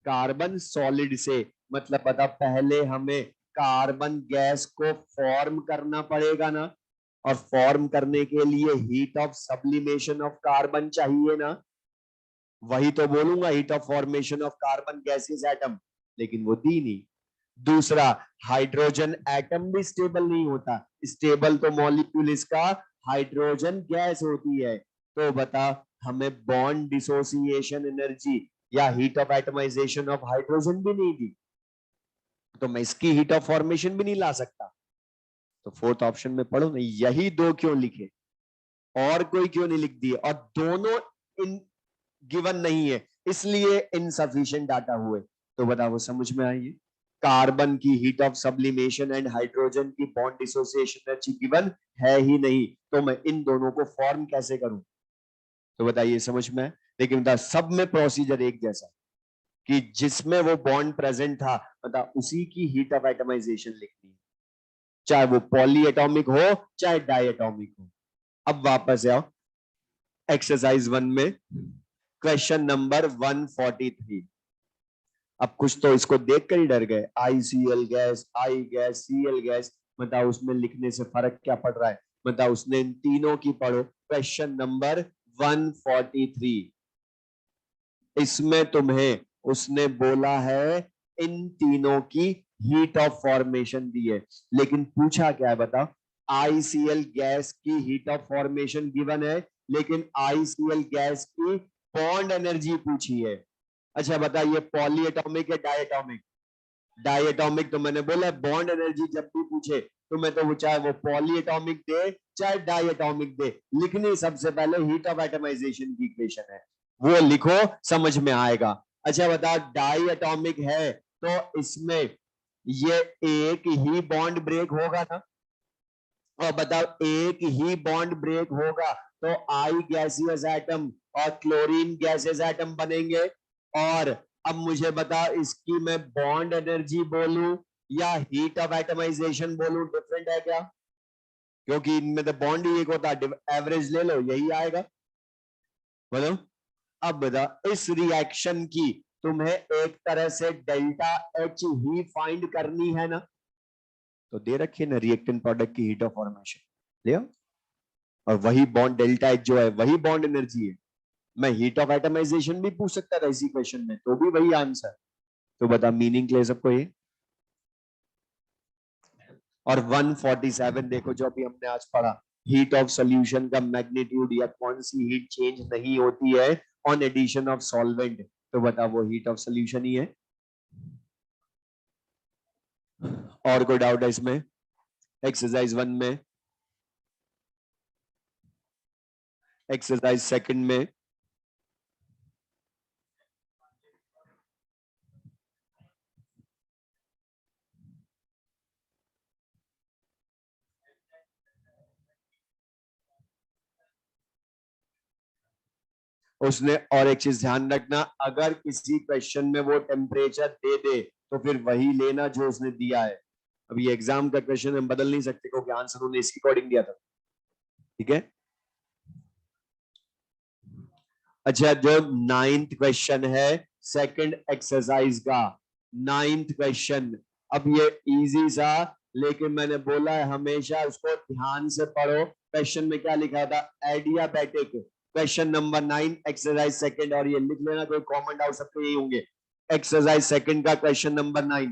कार्बन सॉलिड से। मतलब बता, पहले हमें कार्बन गैस को फॉर्म करना पड़ेगा ना, और फॉर्म करने के लिए heat of sublimation of carbon चाहिए ना, वही तो बोलूंगा heat of formation of carbon gaseous atom, लेकिन वो दी नहीं। दूसरा, हाइड्रोजन एटम भी स्टेबल नहीं होता, स्टेबल तो मॉलिक्यूल इसका हाइड्रोजन गैस होती है। तो बता, हमें बॉन्ड डिसोसिएशन एनर्जी या heat of atomisation of hydrogen भी नहीं दी, तो मैं इसकी हीट ऑफ फॉर्मेशन भी नहीं ला सकता। तो फोर्थ ऑप्शन में पढ़ो ना, यही दो क्यों लिखे, और कोई क्यों नहीं लिख दिए, और दोनों इन गिवन नहीं है इसलिए इनसफिशिएंट डाटा हुए। तो बताओ, वो समझ में आई है, कार्बन की heat of sublimation and hydrogen की बॉन्ड डिसोसिएशन एनर्जी गिवन है ही नहीं, तो मैं इन दोनों को फॉर्म कैसे करूं। तो बताइए समझ में। लेकिन बता, सब में प्रोसीजर एक जैसा, कि जिसमें वो बॉन्ड प्रेजेंट था बता उसी की हीट ऑफ एटमाइजेशन लिखनी है, चाहे वो पॉली एटॉमिक हो चाहे डाई एटॉमिक हो। अब वापस आओ, एक्सरसाइज 1 में क्वेश्चन नंबर 143। अब कुछ तो इसको देखकर ही डर गए, ICL गैस, आई गैस, CL गैस, मतलब उसमें लिखने से फर्क क्या पड़ रहा है, मतलब उसने इन तीनों की पढ़ो। क्वेश्चन नंबर 143, इसमें तुम्हें उसने बोला है इन तीनों की हीट ऑफ फॉर्मेशन दी है, लेकिन पूछा क्या है बताओ। ICL गैस की हीट ऑफ फॉर्मेशन गिवन है, लेकिन ICL गैस की बॉन्ड एनर्जी पूछी है। अच्छा बताइए, पॉली एटॉमिक या डायटॉमिक? डायटॉमिक। तो मैंने बोला बॉन्ड एनर्जी जब भी पूछे तुम्हें तो वो चाहे वो पॉली एटॉमिक दे चाहे डायटॉमिक दे, लिखनी सबसे पहले हीट ऑफ एटमाइजेशन की इक्वेशन है, वो लिखो, समझ में आएगा। अच्छा बताओ, डाई एटॉमिक है तो इसमें ये एक ही बॉन्ड ब्रेक होगा ना, और बताओ एक ही बॉन्ड ब्रेक होगा तो आई गैसियस एटम और क्लोरीन गैसियस एटम बनेंगे। और अब मुझे बताओ, इसकी मैं बॉन्ड एनर्जी बोलूं या हीट ऑफ एटमाइजेशन बोलूं, डिफरेंट है क्या? क्योंकि इनमें तो बॉन्ड ही एक होता है, एवरेज ले लो यही आएगा, बोलो। अब बता, इस रिएक्शन की तुम्हें एक तरह से डेल्टा एच ही फाइंड करनी है ना, तो दे रखी है ना रिएक्टेंट प्रोडक्ट की हीट ऑफ फॉर्मेशन, ले आओ। और वही बॉन्ड डेल्टा एच जो है वही बॉन्ड एनर्जी है। मैं हीट ऑफ एटमाइजेशन भी पूछ सकता था इसी क्वेश्चन में, तो भी वही आंसर। तो बता मीनिंग क्लियर सबको ये। और 147 देखो, जो अभी हमने आज पढ़ा, हीट ऑफ सॉल्यूशन का मैग्नीट्यूड या कौन सी हीट चेंज नहीं होती है ऑन एडिशन ऑफ सॉल्वेंट, तो बता वो हीट ऑफ सॉल्यूशन ही है। और कोई डाउट है इसमें? एक्सरसाइज 1 में, एक्सरसाइज 2 में, उसने, और एक चीज ध्यान रखना, अगर किसी क्वेश्चन में वो टेम्परेचर दे दे तो फिर वही लेना जो उसने दिया है। अब ये एग्जाम का क्वेश्चन हम बदल नहीं सकते क्योंकि आंसर उन्होंने इसके अकॉर्डिंग दिया था, ठीक है। अच्छा, जो 9th क्वेश्चन है सेकंड एक्सरसाइज का, 9th क्वेश्चन, अब ये इजी सा, लेकिन मैंने बोला है हमेशा उसको ध्यान से पढ़ो। क्वेश्चन में क्या लिखा था, adiabatic, question number 9 exercise second, और ये लिख लेना, कोई कॉमन डाउट सबके यही होंगे। एक्सरसाइज सेकंड का क्वेश्चन नंबर 9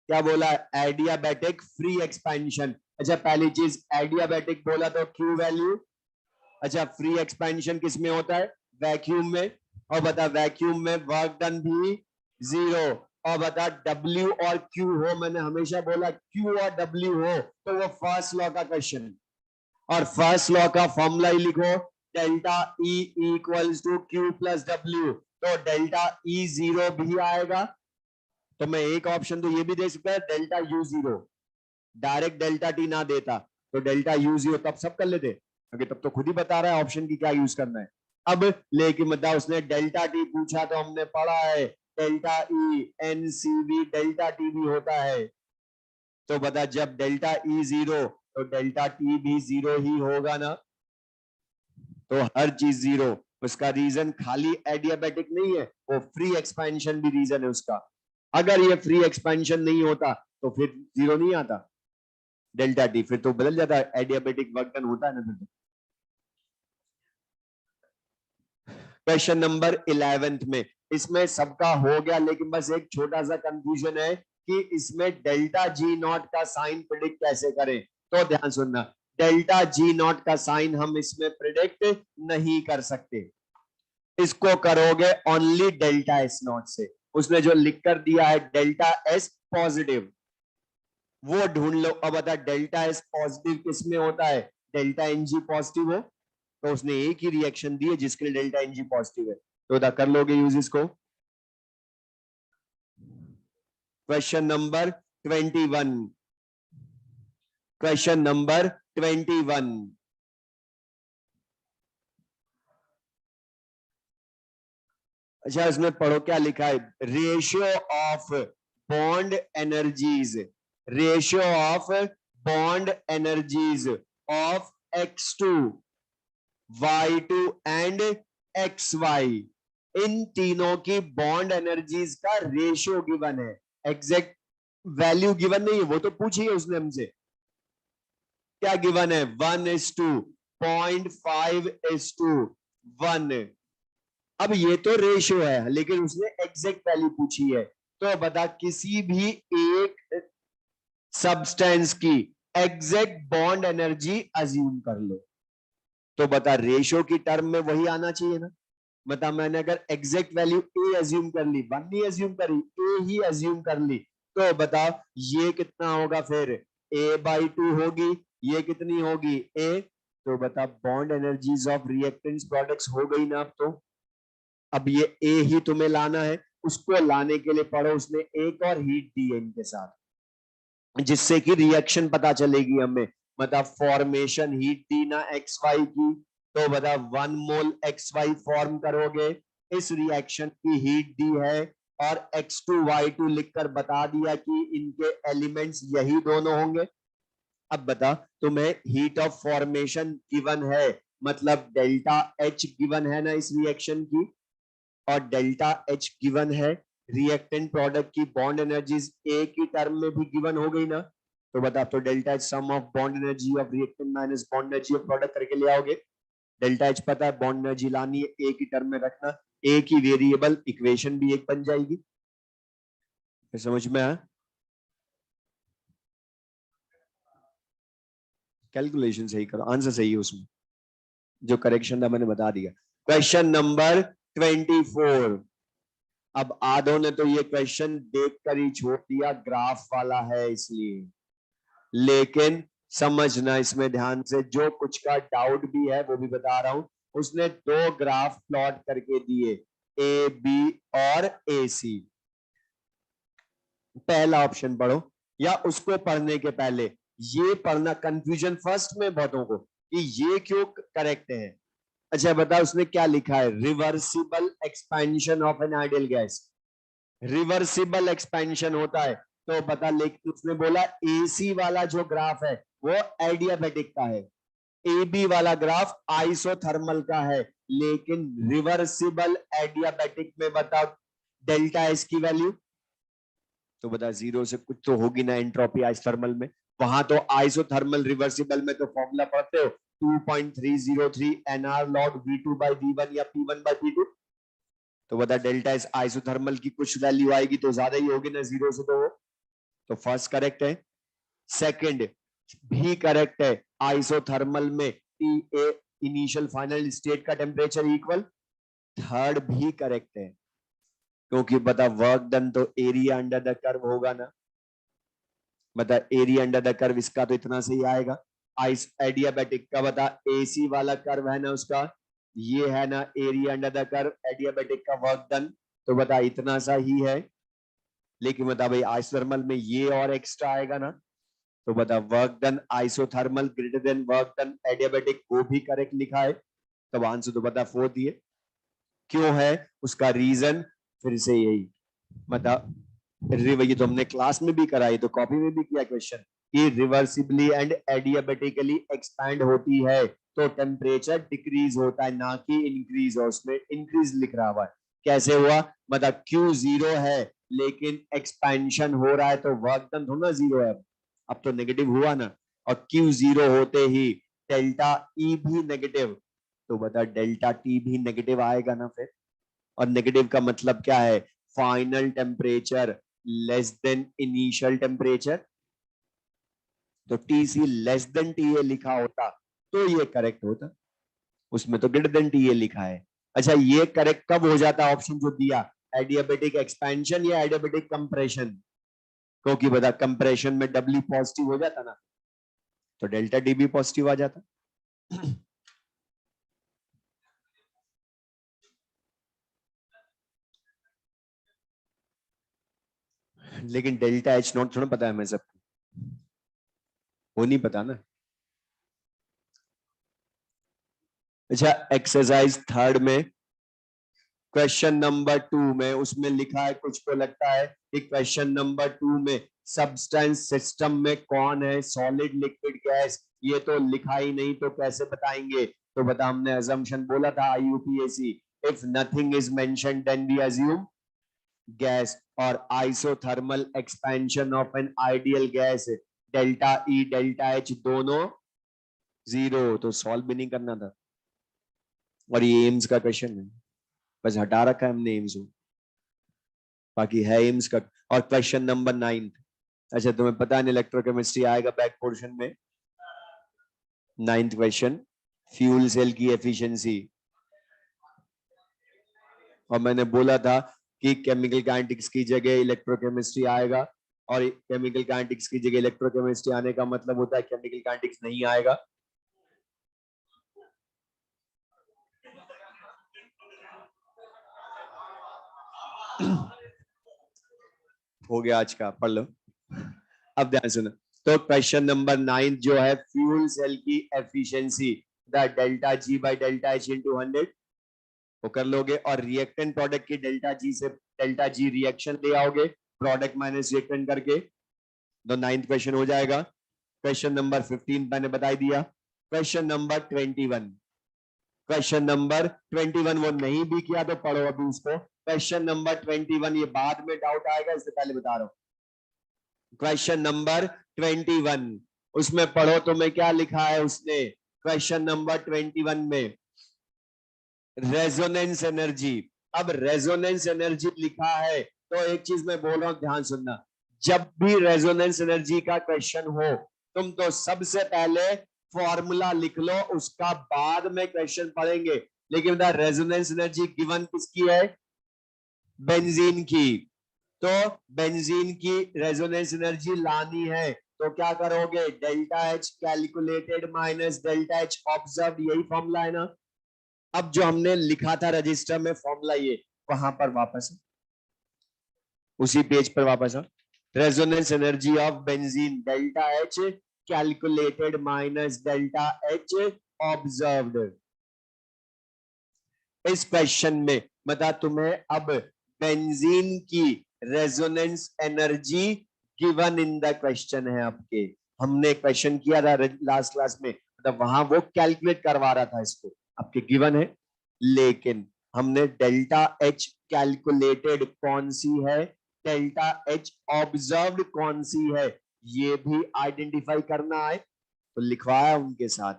क्या बोला, एडियाबैटिक फ्री एक्सपेंशन। अच्छा पहली चीज, एडियाबैटिक बोला तो क्यू वैल्यू, अच्छा फ्री एक्सपेंशन किस में होता है, वैक्यूम में, और बता वैक्यूम में वर्क डन भी जीरो, और बता डब्ल्यू और क्यू हो, मैंने हमेशा बोला क्यू और डब्ल्यू हो तो वो फर्स्ट लॉ का क्वेश्चन, और फर्स्ट लॉ का फॉर्मूला ही लिखो, delta E equals to Q plus W, तो डेल्टा ई जीरो भी आएगा। तो मैं एक ऑप्शन तो ये भी दे सकता है, delta U zero, direct delta T ना देता तो डेल्टा यू जीरो तब सब कर लेते, क्योंकि तब तो खुद ही बता रहा है ऑप्शन की क्या यूज करना है। अब लेकिन मतलब उसने डेल्टा टी पूछा तो हमने पढ़ा है delta E NCV delta T भी होता है, तो बता जब डेल्टा ई जीरो तो डेल्टा टी भी जीरो ही होगा ना, तो हर चीज जीरो। उसका रीजन खाली एडियाबेटिक नहीं है, वो फ्री एक्सपेंशन भी रीजन है उसका। अगर ये फ्री एक्सपेंशन नहीं होता तो फिर जीरो नहीं आता डेल्टा टी, फिर तो बदल जाता है, एडियाबेटिक वर्क डन होता है ना फिर। क्वेश्चन नंबर 11th में, इसमें सबका हो गया, लेकिन बस एक छोटा सा कंफ्यूजन है कि इसमें डेल्टा जी नॉट का साइन प्रिडिक्ट कैसे करें। तो ध्यान सुनना, डेल्टा जी नॉट का साइन हम इसमें प्रिडिक्ट नहीं कर सकते, इसको करोगे ओनली डेल्टा एस नॉट से। उसने जो लिख कर दिया है डेल्टा एस पॉजिटिव, वो ढूंढ लो। अब बता डेल्टा एस पॉजिटिव किस में होता है, डेल्टा एन जी पॉजिटिव हो, तो उसने एक ही रिएक्शन दी है जिसके लिए डेल्टा एन जी पॉजिटिव है, तो अदा कर लोगे यूज इसको। क्वेश्चन नंबर 21, क्वेश्चन नंबर 21, अच्छा इसमें पढ़ो क्या लिखा है, ratio of bond energies, ratio of bond energies of X2 Y2 and XY, इन तीनों की बॉन्ड एनर्जीज का रेशियो गिवन है। एग्जैक्ट वैल्यू गिवन नहीं है, वो तो पूछी है उसने हमसे। क्या गिवन है? 1:2, 0.5:1। अब ये तो रेशियो है, लेकिन उसने एग्जैक्ट वैल्यू पूछी है। तो बता, किसी भी एक सब्सटेंस की एग्जैक्ट बॉन्ड एनर्जी अज्यूम कर लो। तो बता, रेशियो की टर्म में वही आना चाहिए ना। बता, मैंने अगर एग्जैक्ट वैल्यू ए अज्यूम कर ली, 1 नहीं अज्यूम करी, ए ही अज्यूम कर ली, तो बता ये कितना होगा फिर? A/2 होगी। ये कितनी होगी? ए। तो बता, bond energies of reactants products हो गई ना अब तो। अब ये ए ही तुम्हें लाना है। उसको लाने के लिए पढ़ो, उसने एक और हीट दी है इनके साथ, जिससे कि रिएक्शन पता चलेगी हमें। मतलब फॉर्मेशन हीट दी ना XY की, तो बता 1 मोल XY फॉर्म करोगे। इस रिएक्शन की हीट दी है और X2Y2 लिखकर बता दिया कि इनके एलिमेंट्स यही दोनों होंगे। अब बता, तुम्हें हीट ऑफ फॉर्मेशन गिवन है, मतलब डेल्टा H गिवन है ना इस रिएक्शन की, और डेल्टा H गिवन है। रिएक्टेंट प्रोडक्ट की बॉन्ड एनर्जीज ए की टर्म में भी गिवन हो गई ना। तो बता, तो delta H sum of bond energy of reactant minus bond energy of product करके ले आओगे। डेल्टा H पता है, बॉन्ड एनर्जी लानी है, ए की टर्म में रखना, ए की वेरिएबल, इक्वेशन भी एक बन जाएगी। फिर समझ में आया? कैलकुलेशन सही करो, आंसर सही है उसमें, जो करेक्शन था मैंने बता दिया। Question number 24। अब आधों ने तो ये क्वेश्चन देखकर ही छोड़ दिया, ग्राफ वाला है इसलिए, लेकिन समझना इसमें ध्यान से, जो कुछ का डाउट भी है वो भी बता रहा हूं। उसने 2 ग्राफ प्लॉट करके दिए, ए बी और ए सी। पहला ऑप्शन पढ़ो, या उसको पढ़ने के पहले ये पढ़ना, कंफ्यूजन फर्स्ट में बहुतों को कि ये क्यों करेक्ट है। अच्छा बता, उसने क्या लिखा है? Reversible expansion of an ideal gas. Reversible expansion होता है, तो बता, लेकिन उसने बोला एसी वाला जो ग्राफ है वो एडियाबैटिक का है, ए बी वाला ग्राफ आइसोथर्मल का है, लेकिन रिवर्सिबल एडियाबैटिक में बता डेल्टा एस की वैल्यू। तो बता, जीरो से कुछ तो होगी ना एंट्रोपी आइसोथर्मल में। वहां तो आइसोथर्मल रिवर्सिबल में तो फॉर्मूला पढ़ते हो, 2.303 nr log v2 by v1 या p1 by p2। तो बता, डेल्टा एस आइसोथर्मल की कुछ वैल्यू आएगी तो ज्यादा ही होगी ना जीरो से, तो वो तो फर्स्ट करेक्ट है। सेकंड भी करेक्ट है, आइसोथर्मल में T A initial final state का टेम्परेचर इक्वल। थर्ड भी करेक्ट है, क्योंकि बता वर्क डन तो एरिया अंडर द कर्व होगा ना। बता, एरिया अंडर द कर्व इसका तो इतना से ही आएगा। आइस एडियाबैटिक का बता, एसी वाला कर्व है ना उसका, ये है ना area under the curve, adiabatic का वर्क डन, तो बता इतना सा ही है। लेकिन बता भाई, आइसोथर्मल में ये और एक्स्ट्रा आएगा ना, तो बता work done isothermal greater than work done adiabatic, वो भी करेक्ट लिखा है। तब आंसर तो बता फोर्थ ही है। क्यों है उसका रीजन? फिर से यही बता, ये तो हमने क्लास में भी कराई, तो कॉपी में भी किया क्वेश्चन कि रिवर्सिबली एंड एडियाबेटिकली एक्सपैंड होती है तो टेम्परेचर डिक्रीज होता है, ना कि इंक्रीज। और उसमें इंक्रीज लिख रहा हुआ है, कैसे हुआ? मतलब क्यू जीरो है लेकिन एक्सपेंशन हो रहा है, तो वर्क डन थोड़ा जीरो है, अब तो नेगेटिव हुआ ना। और क्यू जीरो होते ही डेल्टा ई भी नेगेटिव, तो बता डेल्टा टी भी नेगेटिव आएगा ना फिर। और नेगेटिव का मतलब क्या है? Final temperature less than initial temperature. तो T C less than T A लिखा होता तो ये करेक्ट होता, उसमें तो ग्रेटर देन टी ए लिखा है। अच्छा, ये करेक्ट कब हो जाता ऑप्शन जो दिया? एडियाबेटिक एक्सपेंशन या एडियाबेटिक कंप्रेशन? क्योंकि बता कंप्रेशन में डब्ल्यू पॉजिटिव हो जाता ना, तो डेल्टा डी भी पॉजिटिव आ जाता। लेकिन डेल्टा एच नॉट थोड़ा पता है मैं सबको, वो नहीं पता ना। अच्छा, एक्सरसाइज थर्ड में क्वेश्चन नंबर 2 में उसमें लिखा है, कुछ को लगता है कि क्वेश्चन नंबर 2 में सब्सटेंस सिस्टम में कौन है, सॉलिड लिक्विड गैस, ये तो लिखा ही नहीं तो कैसे बताएंगे। तो बता, हमने assumption बोला था IUPAC, if nothing is mentioned then we assume gas, और isothermal expansion of an ideal gas delta E delta H दोनों जीरो, तो सॉल्व भी नहीं करना था। और ये एम्स का क्वेश्चन है, बस हटा रखा है हमने एम्स को, बाकी है एम्स का। और क्वेश्चन नंबर 9, अच्छा तुम्हें पता है इलेक्ट्रोकेमिस्ट्री आएगा बैक पोर्शन में। 9th क्वेश्चन, फ्यूल सेल की एफिशिएंसी, और मैंने बोला था कि केमिकल काइनेटिक्स की जगह इलेक्ट्रोकेमिस्ट्री आएगा, और केमिकल काइनेटिक्स की जगह इलेक्ट्रोकेमिस्ट्री आने का मतलब होता है केमिकल काइनेटिक्स नहीं आएगा। हो गया आज का, पढ़ लो। अब ध्यान सुनो, तो क्वेश्चन नंबर 9 जो है, फ्यूल सेल की efficiency the delta G by delta H into 100, वो कर लोगे, और रिएक्टेंट प्रोडक्ट की डेल्टा जी से डेल्टा जी रिएक्शन ले आओगे, प्रोडक्ट माइनस रिएक्टेंट करके, तो 9th क्वेश्चन हो जाएगा। क्वेश्चन नंबर 15 मैंने बता दिया। क्वेश्चन नंबर 21, क्वेश्चन नंबर 21 वो नहीं भी किया तो पढ़ो अभी उसको। क्वेश्चन नंबर 21, ये बाद में डाउट आएगा, इससे पहले बता रहा हूं। क्वेश्चन नंबर 21 उसमें पढ़ो, तो मैं क्या लिखा है उसने क्वेश्चन नंबर 21 में, रेजोनेंस एनर्जी। अब रेजोनेंस एनर्जी लिखा है, तो एक चीज मैं बोल रहा हूं, ध्यान सुनना, जब भी रेजोनेंस एनर्जी का क्वेश्चन हो, तुम तो सबसे पहले फॉर्मूला लिख लो, उसका बाद में क्वेश्चन पढ़ेंगे। लेकिन रेजोनेंस एनर्जी गिवन किसकी है? बेंजीन की। तो बेंजीन की रेजोनेंस एनर्जी लानी है, तो क्या करोगे? Delta H calculated minus delta H observe, यही फॉर्मूला है ना। अब जो हमने लिखा था रजिस्टर में फॉर्मूला, ये वहां पर वापस उसी पेज पर वापस आ, resonance energy of benzene delta H calculated minus delta H observed. इस क्वेश्चन में बता तुम्हें अब बेंजीन की resonance energy given in the question है आपके। हमने क्वेश्चन किया था लास्ट क्लास में, मतलब वहां वो कैलकुलेट करवा रहा था इसको, आपके गिवन है। लेकिन हमने डेल्टा एच कैलकुलेटेड कौन सी है, डेल्टा एच ऑब्जर्व्ड कौन सी है, ये भी आइडेंटिफाई करना है, तो लिखवाया उनके साथ।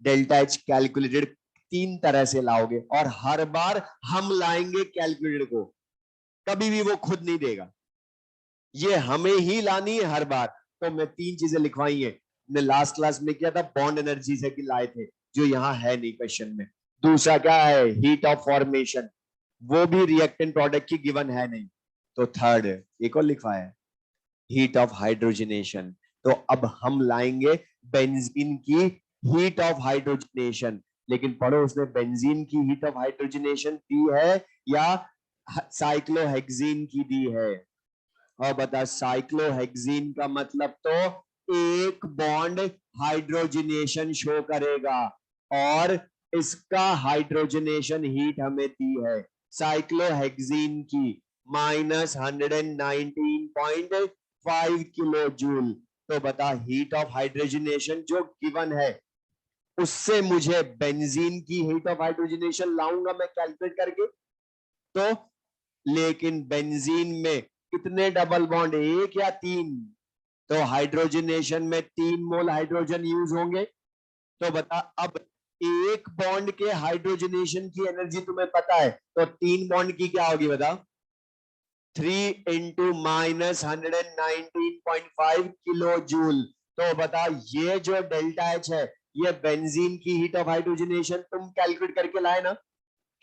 डेल्टा एच कैलकुलेटेड 3 तरह से लाओगे, और हर बार हम लाएंगे कैलकुलेटेड को, कभी भी वो खुद नहीं देगा, ये हमें ही लानी है हर बार। तो मैं 3 चीजें लिखवाई है, हमने लास्ट क्लास में किया था, बॉन्ड एनर्जी से लाए थे, जो यहां है नहीं क्वेश्चन में। दूसरा क्या है? हीट ऑफ फॉर्मेशन, वो भी रिएक्टेंट प्रोडक्ट की गिवन है नहीं। तो थर्ड एक और लिखवाया है, हीट ऑफ हाइड्रोजनेशन। तो अब हम लाएंगे बेंजीन की हीट ऑफ हाइड्रोजनेशन। लेकिन पढ़ो, उसने बेंजीन की हीट ऑफ हाइड्रोजनेशन दी है या साइक्लोहेक्सीन की दी है? और बता, साइक्लोहेक्सीन का मतलब तो एक बॉन्ड हाइड्रोजनेशन शो करेगा, और इसका हाइड्रोजनेशन हीट हमें दी है साइक्लोहेक्सीन की -119.5 किलो जूल। तो बता, हीट ऑफ हाइड्रोजनेशन जो गिवन है, उससे मुझे बेंजीन की हीट ऑफ हाइड्रोजनेशन लाऊंगा मैं कैलकुलेट करके। तो लेकिन बेंजीन में कितने डबल बॉन्ड, 1 या 3? तो हाइड्रोजनेशन में 3 मोल हाइड्रोजन यूज होंगे। तो बता, अब एक बॉन्ड के हाइड्रोजनेशन की एनर्जी तुम्हें पता है, तो 3 बॉन्ड की क्या होगी बता? 3 इंटू -119.5 किलो जूल। तो बता, ये जो डेल्टा एच है, ये बेंजीन की हीट ऑफ हाइड्रोजनेशन तुम कैलकुलेट करके लाए ना,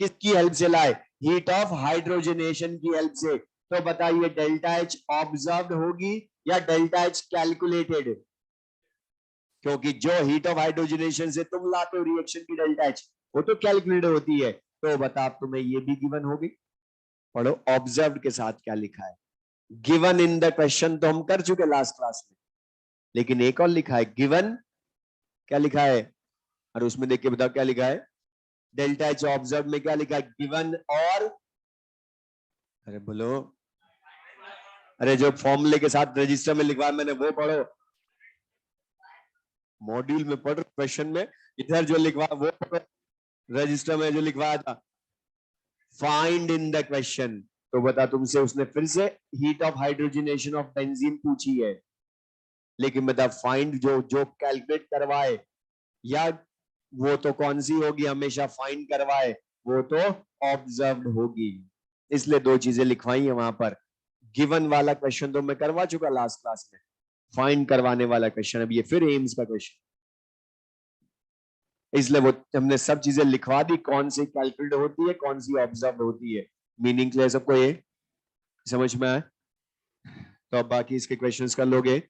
किसकी हेल्प से लाए? हीट ऑफ हाइड्रोजनेशन की हेल्प से। तो बताइए, डेल्टा एच ऑब्जर्व्ड होगी या डेल्टा एच कैलकुलेटेड? क्योंकि जो हीट ऑफ हाइड्रोजनेशन से तुम लाते हो रिएक्शन की डेल्टा एच, वो तो कैलकुलेट होती है। तो बता, तुम्हें ये भी गिवन होगी। पढ़ो ऑब्जर्व्ड के साथ क्या लिखा है। गिवन इन द क्वेश्चन तो हम कर चुके लास्ट क्लास में, लेकिन एक और लिखा है गिवन। क्या लिखा है? और उसमें देख के बताओ क्या लिखा है। डेल्टा एच ऑब्जर्व में क्या लिखा है? गिवन और, अरे बोलो, अरे जो फॉर्मूले के साथ रजिस्टर में लिखवाया मैंने वो पढ़ो, मॉड्यूल में पढ़ो, क्वेश्चन में इधर जो लिखवा वो रजिस्टर में जो लिखवाया था, फाइंड इन द क्वेश्चन। तो बता तुमसे उसने फिर से heat of hydrogenation of benzene पूछी है, लेकिन बता फाइंड जो जो कैलकुलेट करवाए, या वो तो कौन सी होगी, हमेशा फाइंड करवाए वो तो ऑब्जर्व्ड होगी। इसलिए दो चीजें लिखवाई है वहां पर। गिवन वाला क्वेश्चन तो मैं करवा चुका लास्ट क्लास में, फाइंड करवाने वाला क्वेश्चन अब ये फिर एम्स का क्वेश्चन, इसलिए वो हमने सब चीजें लिखवा दी, कौन सी कैलकुलेट होती है कौन सी ऑब्जर्व होती है। मीनिंग क्लियर सबको, ये समझ में आया? तो अब बाकी इसके क्वेश्चंस कर लोगे।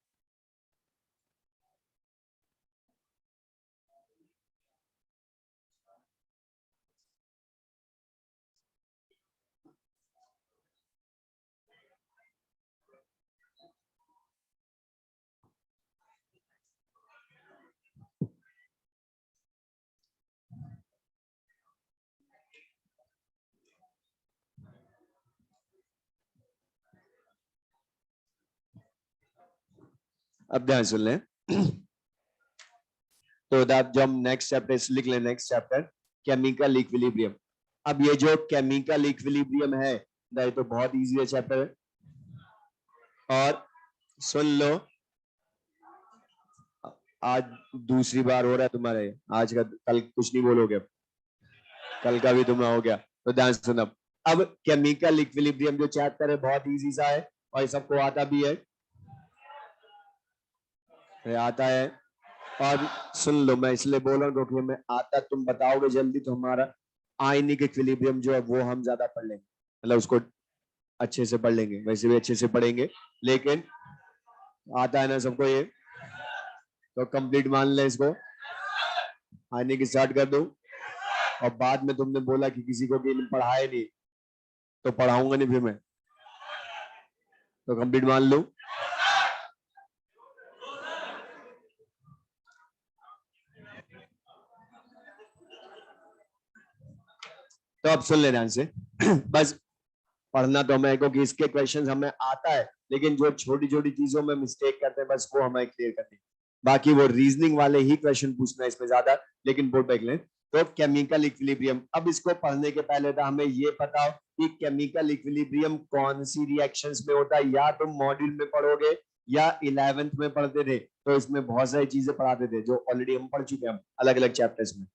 अब ध्यान सुन लें। तो अब जो हम नेक्स्ट चैप्टर लिख लें, नेक्स्ट चैप्टर केमिकल इक्विलिब्रियम। अब ये जो केमिकल इक्विलिब्रियम है, ये तो बहुत इजी है चैप्टर है। और सुन लो, आज दूसरी बार हो रहा है तुम्हारे, आज का कल कुछ नहीं बोलोगे, कल का भी तुम्हारा हो गया। तो ध्यान सुनो, अब केमिकल इक्विलिब्रियम जो चैप्टर है बहुत इजी सा है और सबको आता भी है, आता है। और सुन लो, मैं इसलिए बोल रहा हूँ क्योंकि मैं आता, तुम बताओगे जल्दी तो हमारा आयनिक इक्विलिब्रियम जो है वो हम ज्यादा पढ़ लेंगे, मतलब उसको अच्छे से पढ़ लेंगे, वैसे भी अच्छे से पढ़ेंगे, लेकिन आता है ना सबको ये, तो कंप्लीट मान ले इसको, आयनिक स्टार्ट कर दो। और बाद में तुमने बोला कि किसी को भी पढ़ाए नहीं, तो पढ़ाऊंगा नहीं फिर मैं, तो कंप्लीट मान लो। तो अब सुन ले ध्यान से बस पढ़ना तो हमें, क्योंकि इसके क्वेश्चंस हमें आता है, लेकिन जो छोटी छोटी चीजों में मिस्टेक करते हैं बस वो हमें क्लियर करनी, बाकी वो रीजनिंग वाले ही क्वेश्चन पूछना है इसमें ज्यादा, लेकिन बोर्ड पे लें। तो केमिकल इक्विलिब्रियम, अब इसको पढ़ने के पहले तो हमें ये पता हो कि केमिकल इक्विलिब्रियम कौन सी रिएक्शंस में होता है, या तुम मॉड्यूल में पढ़ोगे या 11th में पढ़ते थे, तो इसमें बहुत सारी चीजें पढ़ाते थे जो ऑलरेडी हम पढ़ चुके हैं अलग अलग चैप्टर्स में।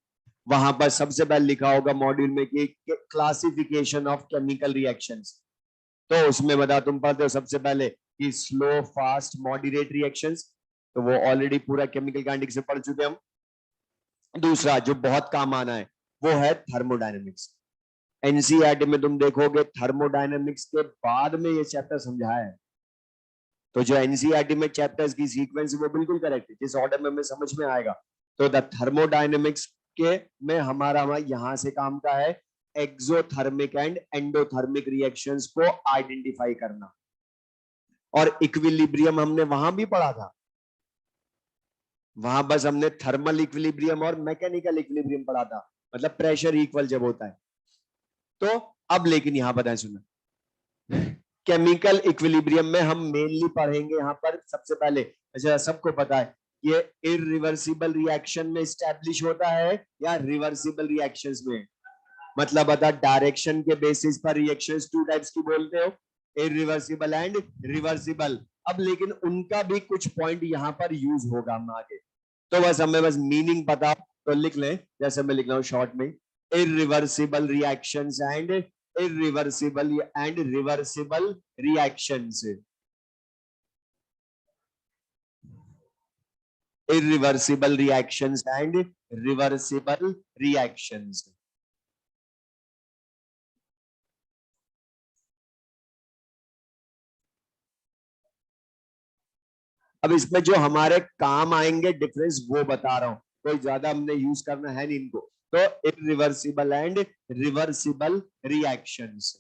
वहां पर सबसे पहले लिखा होगा मॉड्यूल में कि क्लासिफिकेशन ऑफ केमिकल रिएक्शंस, तो उसमें बता तुम पढ़ते हो सबसे पहले कि स्लो फास्ट मॉडरेट रिएक्शंस, तो वो ऑलरेडी पूरा केमिकल काइनेटिक्स से पढ़ चुके हम। दूसरा जो बहुत काम आना है वो है थर्मोडायनेमिक्स। एनसीईआरटी में तुम देखोगे थर्मोडायनेमिक्स के बाद में ये चैप्टर समझाया है, तो जो एनसीईआरटी में चैप्टर्स की सीक्वेंस वो बिल्कुल करेक्ट है, जिस ऑर्डर में हमें समझ में आएगा। तो द थर्मोडायनेमिक्स के में हमारा यहां से काम का है एक्सोथर्मिक एंड एंडोथर्मिक रिएक्शंस को आइडेंटिफाई करना। और इक्विलिब्रियम हमने वहां भी पढ़ा था, वहां बस हमने थर्मल इक्विलिब्रियम और मैकेनिकल इक्विलिब्रियम पढ़ा था, मतलब प्रेशर इक्वल जब होता है। तो अब लेकिन यहां बताएं, सुना, केमिकल इक्विलिब्रियम में हम मेनली पढ़ेंगे यहां पर सबसे पहले, अच्छा सबको पता है ये इरिवर्सिबल रिएक्शन में स्टैब्लिश होता है या रिवर्सिबल रिएक्शंस में, मतलब बता डायरेक्शन के बेसिस पर रिएक्शंस टू टाइप्स की बोलते हो, इरिवर्सिबल एंड रिवर्सिबल। अब लेकिन उनका भी कुछ पॉइंट यहां पर यूज होगा हम आगे, तो बस हमें बस मीनिंग पता तो लिख लें, जैसे मैं लिख रहा हूं शॉर्ट में, irreversible reactions and irreversible and reversible reactions, irreversible reactions and reversible reactions। अब इसमें जो हमारे काम आएंगे डिफरेंस वो बता रहा हूं, कोई ज्यादा हमने यूज करना है नहीं इनको। तो इरिवर्सिबल एंड रिवर्सिबल रिएक्शंस।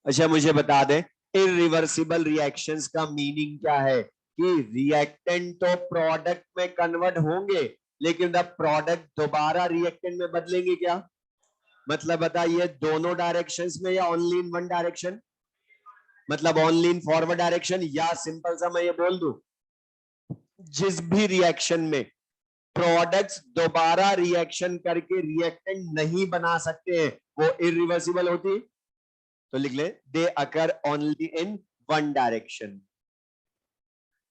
अच्छा मुझे बता दें इरिवर्सिबल रिएक्शंस का मीनिंग क्या है, कि रिएक्टेंट तो प्रोडक्ट में कन्वर्ट होंगे, लेकिन द प्रोडक्ट दोबारा रिएक्टेंट में बदलेंगे क्या, मतलब बताइए दोनों डायरेक्शंस में या ओनली इन वन डायरेक्शन, मतलब ओनली इन फॉरवर्ड डायरेक्शन, या सिंपल सा मैं ये बोल दूं जिस भी रिएक्शन में प्रोडक्ट्स दोबारा रिएक्शन करके रिएक्टेंट नहीं बना सकते हैं, वो इरिवर्सिबल होती। तो लिख ले, they occur only in one direction,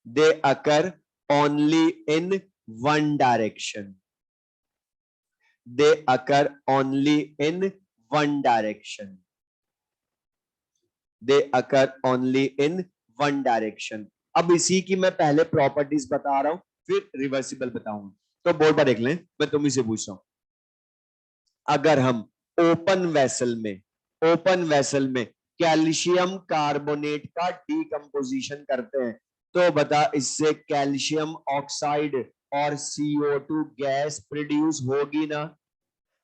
they occur only in one direction, they occur only in one direction, they occur only in one direction. अब इसी की मैं पहले प्रॉपर्टीज बता रहा हूं, फिर रिवर्सिबल बताऊंगा। तो बोर्ड पर देख लें, मैं तुम्ही से पूछ रहा हूं, अगर हम ओपन वेसल में कैल्शियम कार्बोनेट का डीकंपोजिशन करते हैं, तो बता इससे कैल्शियम ऑक्साइड और CO2 गैस प्रोड्यूस होगी ना।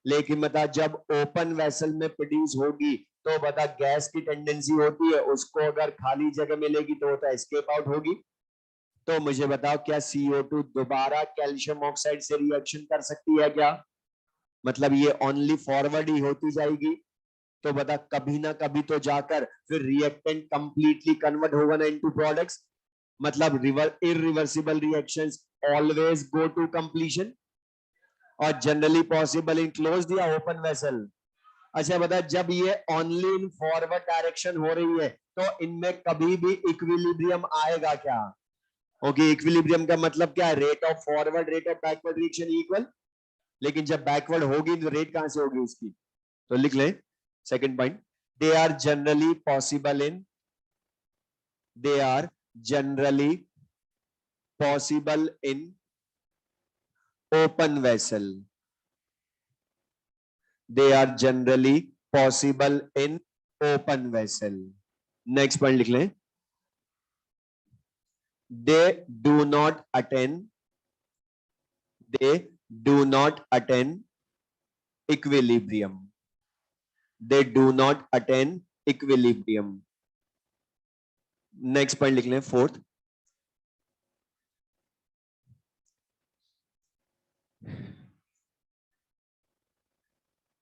लेकिन बता जब ओपन वेसल में प्रोड्यूस होगी तो बता गैस की टेंडेंसी होती है, उसको अगर खाली जगह मिलेगी तो होता है एस्केप आउट होगी। तो मुझे बताओ क्या CO2 दोबारा कैल्शियम ऑक्साइड से रिएक्शन कर सकती है क्या? मतलब ये ओनली फॉरवर्ड ही होती जाएगी। तो बता कभी ना कभी तो जाकर फिर रिएक्टेंट कंप्लीटली कन्वर्ट होगा ना इनटू प्रोडक्ट्स। मतलब irreversible reactions always go to completion और जनरली पॉसिबल इन क्लोज्ड या ओपन वेसल। अच्छा बता, जब ये ओनली इन फॉरवर्ड डायरेक्शन हो रही है तो इनमें कभी भी इक्विलिब्रियम आएगा क्या? ओके, इक्विलिब्रियम का मतलब क्या है? Rate of forward rate of backward reaction equal. लेकिन जब बैकवर्ड होगी तो रेट कहां से होगी उसकी? तो लिख लें second point, they are generally possible in, they are generally possible in open vessel, they are generally possible in open vessel. Next point लिख लें, they do not attain, they do not attain equilibrium, they do not attain equilibrium। Next point लिख लें fourth,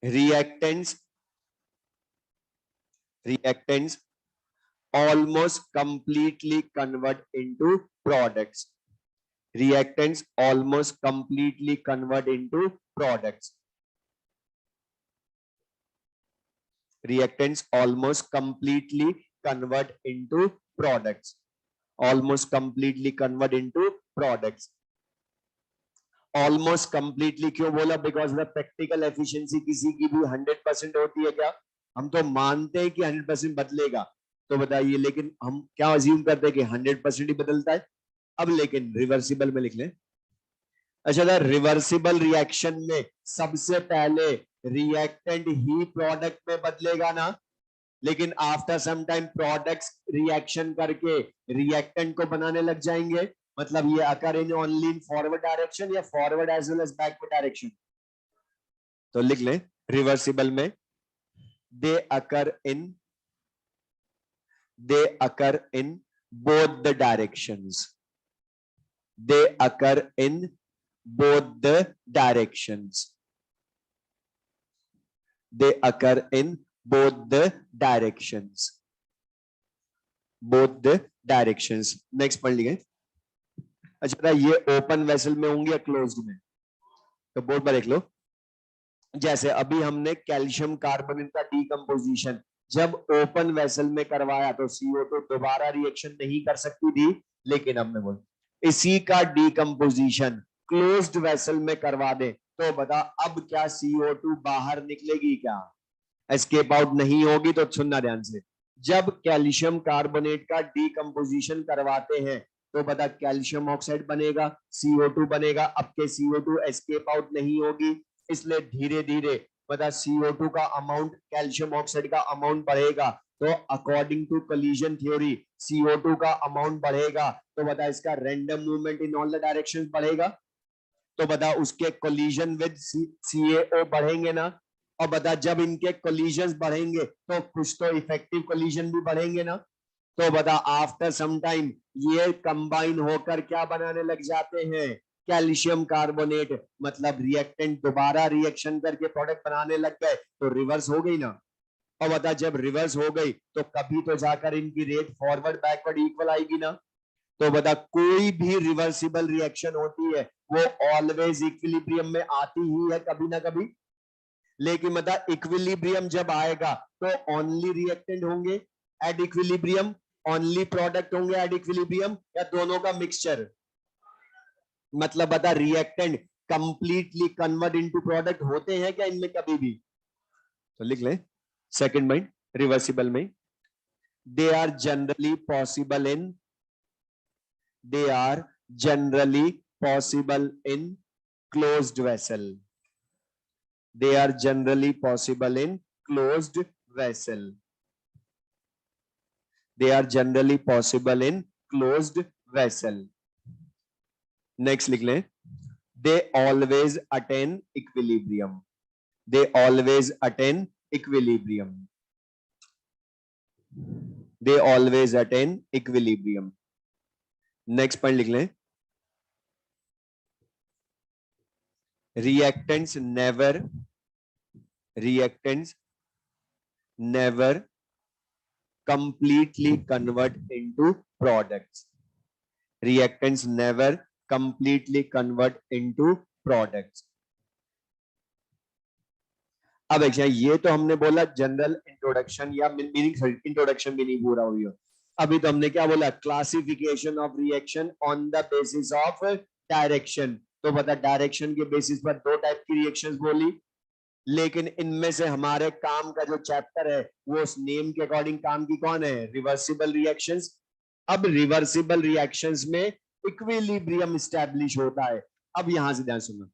reactants almost completely convert into products, reactants almost completely convert into products, reactants almost completely convert into products, almost completely convert into products। Almost completely क्यों बोला? Because the practical efficiency किसी की भी 100% होती है क्या? हम तो मानते हैं कि 100% बदलेगा, तो बताइए, लेकिन हम क्या अज्यूम करते हैं कि 100% ही बदलता है। अब लेकिन रिवर्सिबल में लिख लें। अच्छा, रिवर्सिबल रिएक्शन में सबसे पहले रिएक्टेंट ही प्रोडक्ट में बदलेगा ना, लेकिन after some time products reaction करके रिएक्टेंट को बनाने लग जाएंगे। मतलब ये occur in only in forward direction या forward as well as backward direction. तो लिख लें रिवर्सिबल में, they occur in both the directions, they occur in both the directions, they occur in both the directions, both the directions। Next पढ़ लिखे। अच्छा, ये open vessel में होंगे या क्लोज्ड में? तो बोर्ड पर देख लो, जैसे अभी हमने कैल्शियम कार्बोनेट का डीकंपोजिशन जब ओपन वेसल में करवाया तो CO2 दोबारा रिएक्शन नहीं कर सकती थी, लेकिन अब मैं बोल इसी का डीकंपोजिशन क्लोज्ड वेसल में करवा दे तो बता अब क्या CO2 बाहर निकलेगी क्या? एस्केप आउट नहीं होगी। तो सुनना ध्यान से, जब कैल्शियम कार्बोनेट का डीकंपोजिशन करवाते हैं तो बता कैल्शियम ऑक्साइड बनेगा, CO2 बनेगा। अब के CO2 एस्केप आउट नहीं होगी, इसलिए धीरे धीरे बता CO2 का अमाउंट, कैल्शियम ऑक्साइड का अमाउंट बढ़ेगा। तो according to collision theory CO2 का अमाउंट बढ़ेगा, तो बता इसका random movement in all the directions बढ़ेगा। तो बता उसके कोलिजन विद CaO बढ़ेंगे ना। और बता जब इनके कोलिजन बढ़ेंगे तो कुछ तो इफेक्टिव कोलिजन भी बढ़ेंगे ना। तो बता आफ्टर सम टाइम ये कंबाइन होकर क्या बनाने लग जाते हैं? Calcium carbonate. मतलब रिएक्टेंट दोबारा रिएक्शन करके प्रोडक्ट बनाने लग गए तो रिवर्स हो गई ना। और बता जब रिवर्स हो गई तो कभी तो जाकर इनकी रेट फॉरवर्ड बैकवर्ड इक्वल आएगी ना। तो बता कोई भी रिवर्सिबल रिएक्शन होती है वो ऑलवेज इक्विलिब्रियम में आती ही है कभी ना कभी। लेकिन मतलब इक्विलिब्रियम जब आएगा तो ओनली रिएक्टेंट होंगे एट इक्विलिब्रियम, ओनली प्रोडक्ट होंगे एट इक्विलिब्रियम, या दोनों का मिक्सचर? मतलब बता, reactant completely convert into product होते हैं क्या इनमें कभी भी? तो लिख ले सेकंड पॉइंट रिवर्सिबल में, they are generally possible in, they are generally possible in closed vessel, they are generally possible in closed vessel, they are generally possible in closed vessel। next लिख लें, they always attain equilibrium, they always attain equilibrium, they always attain equilibrium। next point लिख लें, reactants never completely convert into products, reactants never completely convert into products। अब एक ये तो हमने बोला जनरल इंट्रोडक्शन या मीनिंग, इंट्रोडक्शन भी नहीं पूरा हुई हो। अभी तो हमने क्या बोला, classification of reaction on the basis of direction. तो बता, डायरेक्शन के बेसिस पर दो टाइप की रिएक्शंस बोली, लेकिन इनमें से हमारे काम का जो चैप्टर है वो उस नेम के अकॉर्डिंग काम की कौन है, रिवर्सिबल रिएक्शंस। अब रिवर्सिबल रिएक्शंस में इक्विलिब्रियम एस्टैब्लिश होता है। अब यहां से ध्यान सुनना,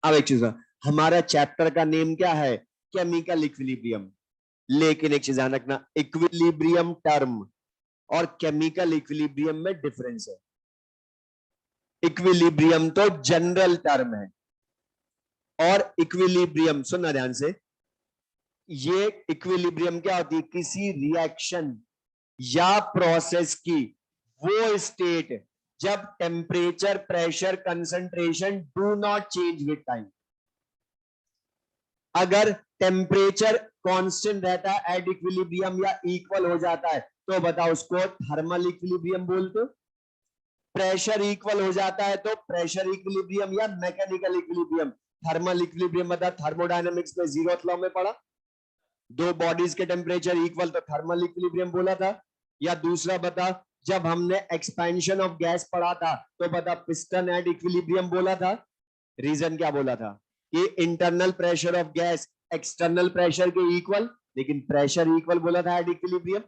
अब एक चीज, हमारा चैप्टर का नेम क्या है, केमिकल इक्विलिब्रियम। लेकिन एक चीज ध्यान रखना, इक्विलिब्रियम टर्म और केमिकल इक्विलिब्रियम में डिफरेंस है। इक्विलिब्रियम तो जनरल टर्म है और इक्विलिब्रियम, सुनना ध्यान से, ये इक्विलिब्रियम क्या होती है, किसी रिएक्शन या प्रोसेस की वो स्टेट जब temperature, pressure, concentration do not change with time. अगर टेम्परेचर कांस्टेंट रहता है एट इक्विलिब्रियम या इक्वल हो जाता है तो बताओ उसको थर्मल इक्विलिब्रियम बोलते हो। प्रेशर इक्वल हो जाता है तो प्रेशर इक्विलिब्रियम या मैकेनिकल इक्विलिब्रियम। थर्मल इक्विलिब्रियम बता, थर्मोडायनेमिक्स में जीरोथ लॉ में पढ़ा, दो बॉडीज के टेम्परेचर इक्वल तो थर्मल इक्विलिब्रियम बोला था। या दूसरा बता, जब हमने एक्सपेंशन ऑफ गैस पढ़ा था तो बता पिस्टन एट इक्विलिब्रियम बोला था। रीजन क्या बोला था कि internal pressure of gas external pressure के इक्वल, लेकिन प्रेशर इक्वल बोला था एट इक्विलिब्रियम,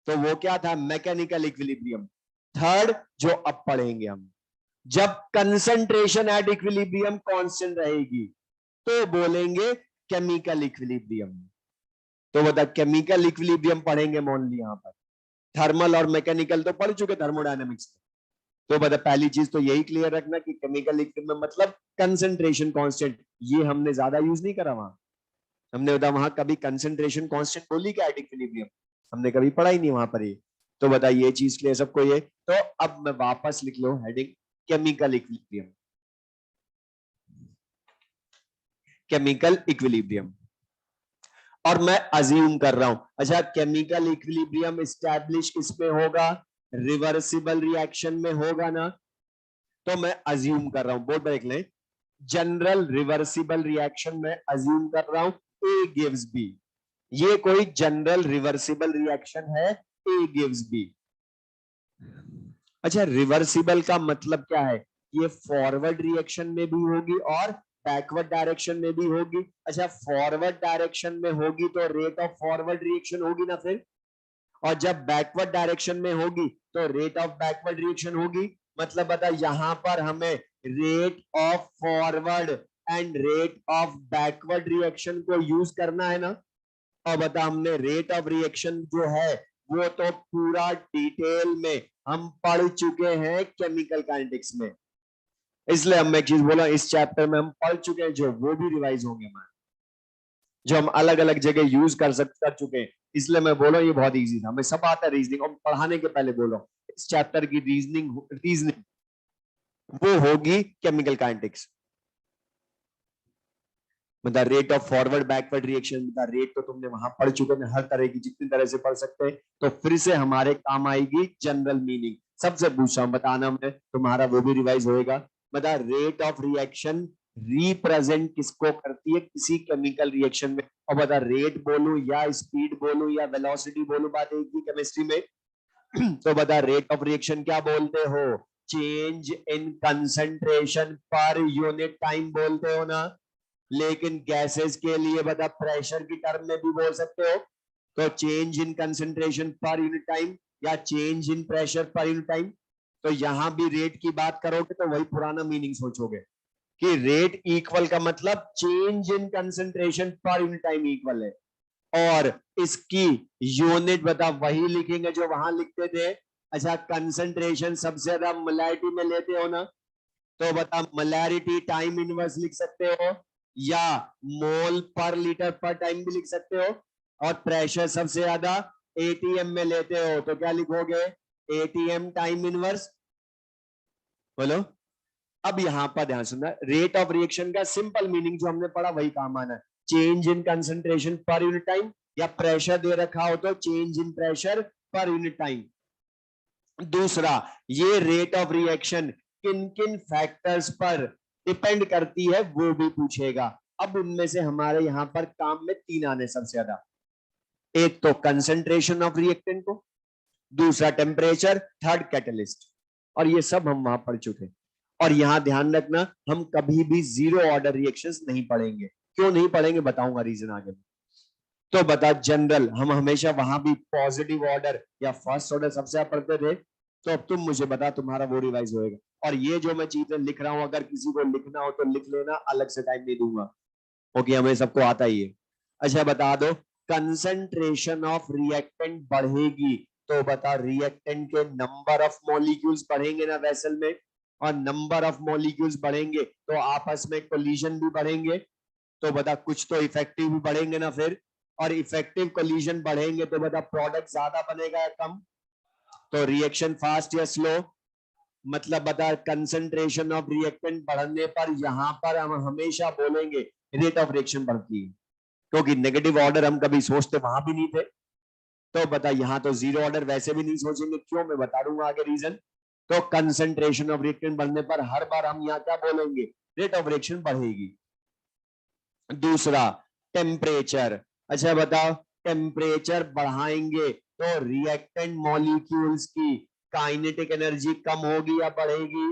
तो वो क्या था, मैकेनिकल इक्विलिब्रियम। थर्ड जो अब पढ़ेंगे हम, जब कंसंट्रेशन एट इक्विलिब्रियम कांस्टेंट रहेगी तो बोलेंगे केमिकल इक्विलिब्रियम। तो बता, केमिकल इक्विलिब्रियम पढ़ेंगे ओनली यहां पर, थर्मल और मैकेनिकल तो पढ़ चुके थर्मोडायनेमिक्स में। तो बता, पहली चीज तो यही क्लियर रखना कि केमिकल इक्विलिब्रियम मतलब कंसंट्रेशन कांस्टेंट। ये हमने ज्यादा यूज नहीं करा वहां, हमने बता वहां कभी कंसंट्रेशन कांस्टेंट बोली क्या एट इक्विलिब्रियम, हमने कभी पढ़ा ही नहीं वहां पर ये। तो बता, ये चीज क्लियर सबको ये। तो अब मैं वापस लिख लो heading, chemical equilibrium, chemical equilibrium. और मैं अज्यूम कर रहा हूं, अच्छा केमिकल इक्विलिब्रियम एस्टैब्लिश किसमें होगा, रिवर्सिबल रिएक्शन में होगा ना। तो मैं अज्यूम कर रहा हूं, बोर्ड पर लिख लें, जनरल रिवर्सिबल रिएक्शन में अज्यूम कर रहा हूं ए गिव्स बी। ये कोई जनरल रिवर्सिबल रिएक्शन है, ए गिव्स बी। अच्छा, रिवर्सिबल का मतलब क्या है, ये फॉरवर्ड रिएक्शन में भी होगी और बैकवर्ड डायरेक्शन में भी होगी। अच्छा, फॉरवर्ड डायरेक्शन में होगी तो रेट ऑफ फॉरवर्ड रिएक्शन होगी ना फिर, और जब बैकवर्ड डायरेक्शन में होगी तो रेट ऑफ बैकवर्ड रिएक्शन होगी। मतलब बता, यहां पर हमें rate of forward and rate of backward reaction को यूज करना है ना। और बता, हमने रेट ऑफ रिएक्शन जो है वो तो पूरा डिटेल में हम पढ़ चुके हैं केमिकल काइनेटिक्स में, इसलिए हम एक चीज बोला, इस चैप्टर में हम पढ़ चुके हैं, जो वो भी रिवाइज होंगे हमारे, जो हम अलग अलग जगह यूज कर चुके हैं। इसलिए मैं बोला ये बहुत इजी था, हमें सब आता है रीजनिंग, और पढ़ाने के पहले बोलो इस चैप्टर की रीजनिंग वो होगी केमिकल काइनेटिक्स। मतलब rate of forward backward reaction, मतलब रेट तो तुमने वहां पढ़ चुके हैं, हर तरह की जितनी तरह से पढ़ सकते हैं। तो फिर से हमारे काम आएगी जनरल मीनिंग, सबसे पूछा हूं, बताना, मैं तुम्हारा वो भी रिवाइज होएगा। बता, रेट ऑफ रिएक्शन रिप्रेजेंट किसको करती है किसी केमिकल रिएक्शन में? और बता, रेट बोलूं या स्पीड बोलूं या वेलोसिटी बोलूं, बात एक ही केमिस्ट्री में। तो बता, रेट ऑफ रिएक्शन क्या बोलते हो? Change in concentration per unit time बोलते हो ना। लेकिन गैसेस के लिए बता, प्रेशर की टर्म में भी बोल सकते हो। तो change in concentration per unit time या change in pressure per unit time. तो यहां भी रेट की बात करोगे तो वही पुराना मीनिंग सोचोगे कि रेट इक्वल का मतलब change in concentration per unit time equal है, और इसकी यूनिट बता वही लिखेंगे जो वहां लिखते थे। अच्छा, कंसंट्रेशन सबसे ज्यादा मोलैरिटी में लेते हो ना, तो बता मोलैरिटी टाइम इनवर्स लिख सकते हो या मोल पर लीटर पर टाइम भी लिख सकते हो। और प्रेशर सबसे ज्यादा एटीएम में लेते हो तो क्या लिखोगे? ATM time inverse. बोलो। अब यहां पर ध्यान सुनना, रेट ऑफ रिएक्शन का सिंपल मीनिंग जो हमने पढ़ा वही काम आना है। Change in concentration per unit time, या प्रेशर दे रखा हो तो change in pressure per unit time. दूसरा, ये रेट ऑफ रिएक्शन किन किन फैक्टर्स पर डिपेंड करती है वो भी पूछेगा। अब उनमें से हमारे यहां पर काम में तीन आने सबसे ज्यादा। एक तो कंसंट्रेशन ऑफ रिएक्टेंट को, दूसरा टेम्परेचर, थर्ड कैटलिस्ट। और ये सब हम वहां पढ़ चुके हैं। और यहां ध्यान रखना, हम कभी भी जीरो ऑर्डर रिएक्शंस नहीं पढ़ेंगे। क्यों नहीं पढ़ेंगे बताऊंगा रीजन आगे। तो बता, जनरल हम हमेशा वहां भी पॉजिटिव ऑर्डर या फर्स्ट ऑर्डर सबसे ज्यादा पढ़ते थे। तो अब तुम मुझे बता, तुम्हारा वो रिवाइज होएगा। और ये जो मैं चीजें लिख रहा हूं, अगर किसी को लिखना हो तो लिख लेना, अलग से टाइम नहीं दूंगा। ओके, हमें सबको आता ही है। अच्छा बता दो, कंसंट्रेशन ऑफ रिएक्टेंट बढ़ेगी तो बता, रिएक्टेंट के नंबर ऑफ मॉलिक्यूल्स बढ़ेंगे ना वेसल में, और नंबर ऑफ मॉलिक्यूल्स बढ़ेंगे तो आपस में कोलिजन भी बढ़ेंगे। तो बता, कुछ तो इफेक्टिव भी बढ़ेंगे ना फिर। और इफेक्टिव कोलिजन बढ़ेंगे तो बता, प्रोडक्ट ज्यादा बनेगा या कम? तो रिएक्शन फास्ट या स्लो? मतलब बता, कंसंट्रेशन ऑफ रिएक्टेंट बढ़ने पर यहां पर हम हमेशा बोलेंगे रेट ऑफ रिएक्शन बढ़ती है, क्योंकि नेगेटिव ऑर्डर हम कभी सोचते वहां भी नहीं थे। तो बता, यहां तो जीरो ऑर्डर वैसे भी नहीं सोचेंगे। क्यों, मैं बता दूंगा आगे रीजन। तो कंसंट्रेशन ऑफ रिएक्टेंट बढ़ने पर हर बार हम यहाँ क्या बोलेंगे? रेट ऑफ रिएक्शन बढ़ेगी। दूसरा, टेम्परेचर। अच्छा बताओ, टेम्परेचर बढ़ाएंगे तो रिएक्टेंट मॉलिक्यूल्स की काइनेटिक एनर्जी कम होगी या बढ़ेगी?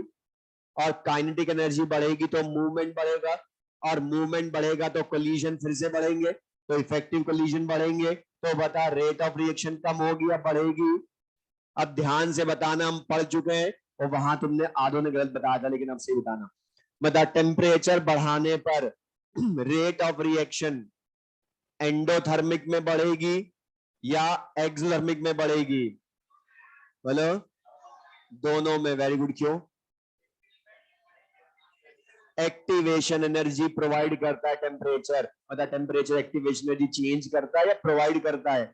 और काइनेटिक एनर्जी बढ़ेगी तो मूवमेंट बढ़ेगा, और मूवमेंट बढ़ेगा तो कोलिजन फिर से बढ़ेंगे, तो इफेक्टिव कोलिजन बढ़ेंगे। तो बता, रेट ऑफ रिएक्शन कम होगी या बढ़ेगी? अब ध्यान से बताना, हम पढ़ चुके हैं और वहां तुमने आधों ने गलत बताया था, लेकिन अब सही बताना। बता, टेम्परेचर बढ़ाने पर रेट ऑफ रिएक्शन एंडोथर्मिक में बढ़ेगी या एक्सोथर्मिक में बढ़ेगी? बोलो। दोनों में। Very good. क्यों? एक्टिवेशन एनर्जी प्रोवाइड करता है टेम्परेचर। मतलब टेम्परेचर एक्टिवेशन एनर्जी चेंज करता है या प्रोवाइड करता है?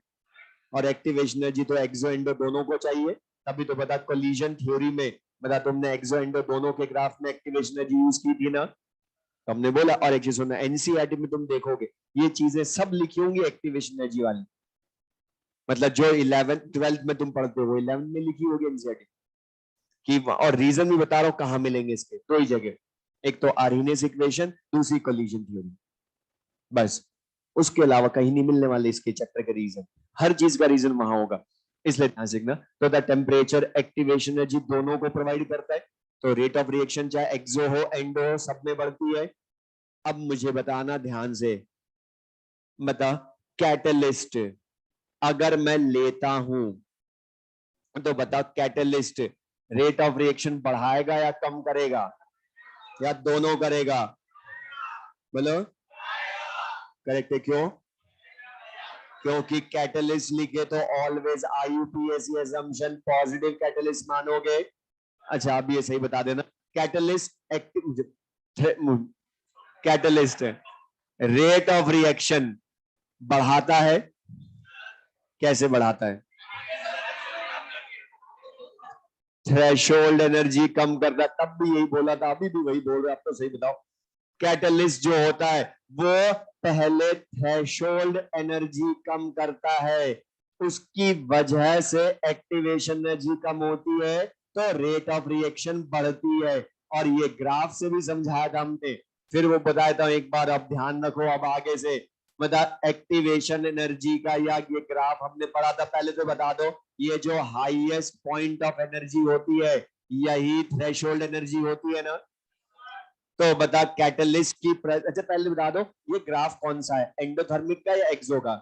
और एक्टिवेशन एनर्जी तो एक्सो एंडो दोनों को चाहिए। तभी तो बता, कोलिजन थ्योरी में बता, तुमने एक्सो एंडो दोनों के ग्राफ में एक्टिवेशन एनर्जी यूज की थी ना, तो हमने बोला। और एक चीज सुनना, एनसीईआरटी में तुम देखोगे ये चीजें सब लिखी होंगी एक्टिवेशन एनर्जी वाली। मतलब जो 11th 12th में तुम पढ़ते हो 11 में लिखी होगी एनसीईआरटी की। और रीजन भी बता रहा हूं कहां मिलेंगे इसके, दो ही जगह। एक तो आर्हीनियस इक्वेशन, दूसरी कोलिजन थ्योरी। बस, उसके अलावा कहीं नहीं मिलने वाले इसके चैप्टर का रीजन। हर चीज का रीजन वहां होगा, इसलिए ध्यान सीखना। तो द टेम्परेचर एक्टिवेशन एनर्जी दोनों को प्रोवाइड करता है। तो रेट ऑफ रिएक्शन चाहे एक्सो हो एंडो हो, सब में बढ़ती है। अब मुझे बताना ध्यान से, बता, कैटलिस्ट अगर मैं लेता हूं तो बता, कैटलिस्ट रेट ऑफ रिएक्शन बढ़ाएगा या कम करेगा, या दोनों करेगा? बोलो। करेक्ट है। क्यों? क्योंकि कैटलिस्ट लिखे तो always IUPAC assumption positive catalyst मानोगे। अच्छा, अब ये सही बता देना, catalyst active, catalyst rate of reaction बढ़ाता है। कैसे बढ़ाता है? थ्रेशोल्ड एनर्जी कम करता है। तब भी यही बोला था, अभी भी वही बोल रहे, आप तो सही बताओ। कैटलिस्ट जो होता है वो पहले थ्रेशोल्ड एनर्जी कम करता है, उसकी वजह से एक्टिवेशन एनर्जी कम होती है। तो रेट ऑफ रिएक्शन बढ़ती है। और ये ग्राफ से भी समझाया था हमने, फिर वो बताया था एक बार, अब ध्यान रखो अब आगे से। मतलब एक्टिवेशन एनर्जी का या ये ग्राफ हमने पढ़ा था, पहले तो बता दो, ये जो हाईएस्ट पॉइंट ऑफ एनर्जी होती है यही थ्रेशोल्ड एनर्जी होती है ना। तो बता कैटलिस्ट की अच्छा पहले बता दो ये ग्राफ कौन सा है, एंडोथर्मिक का या एक्सो का?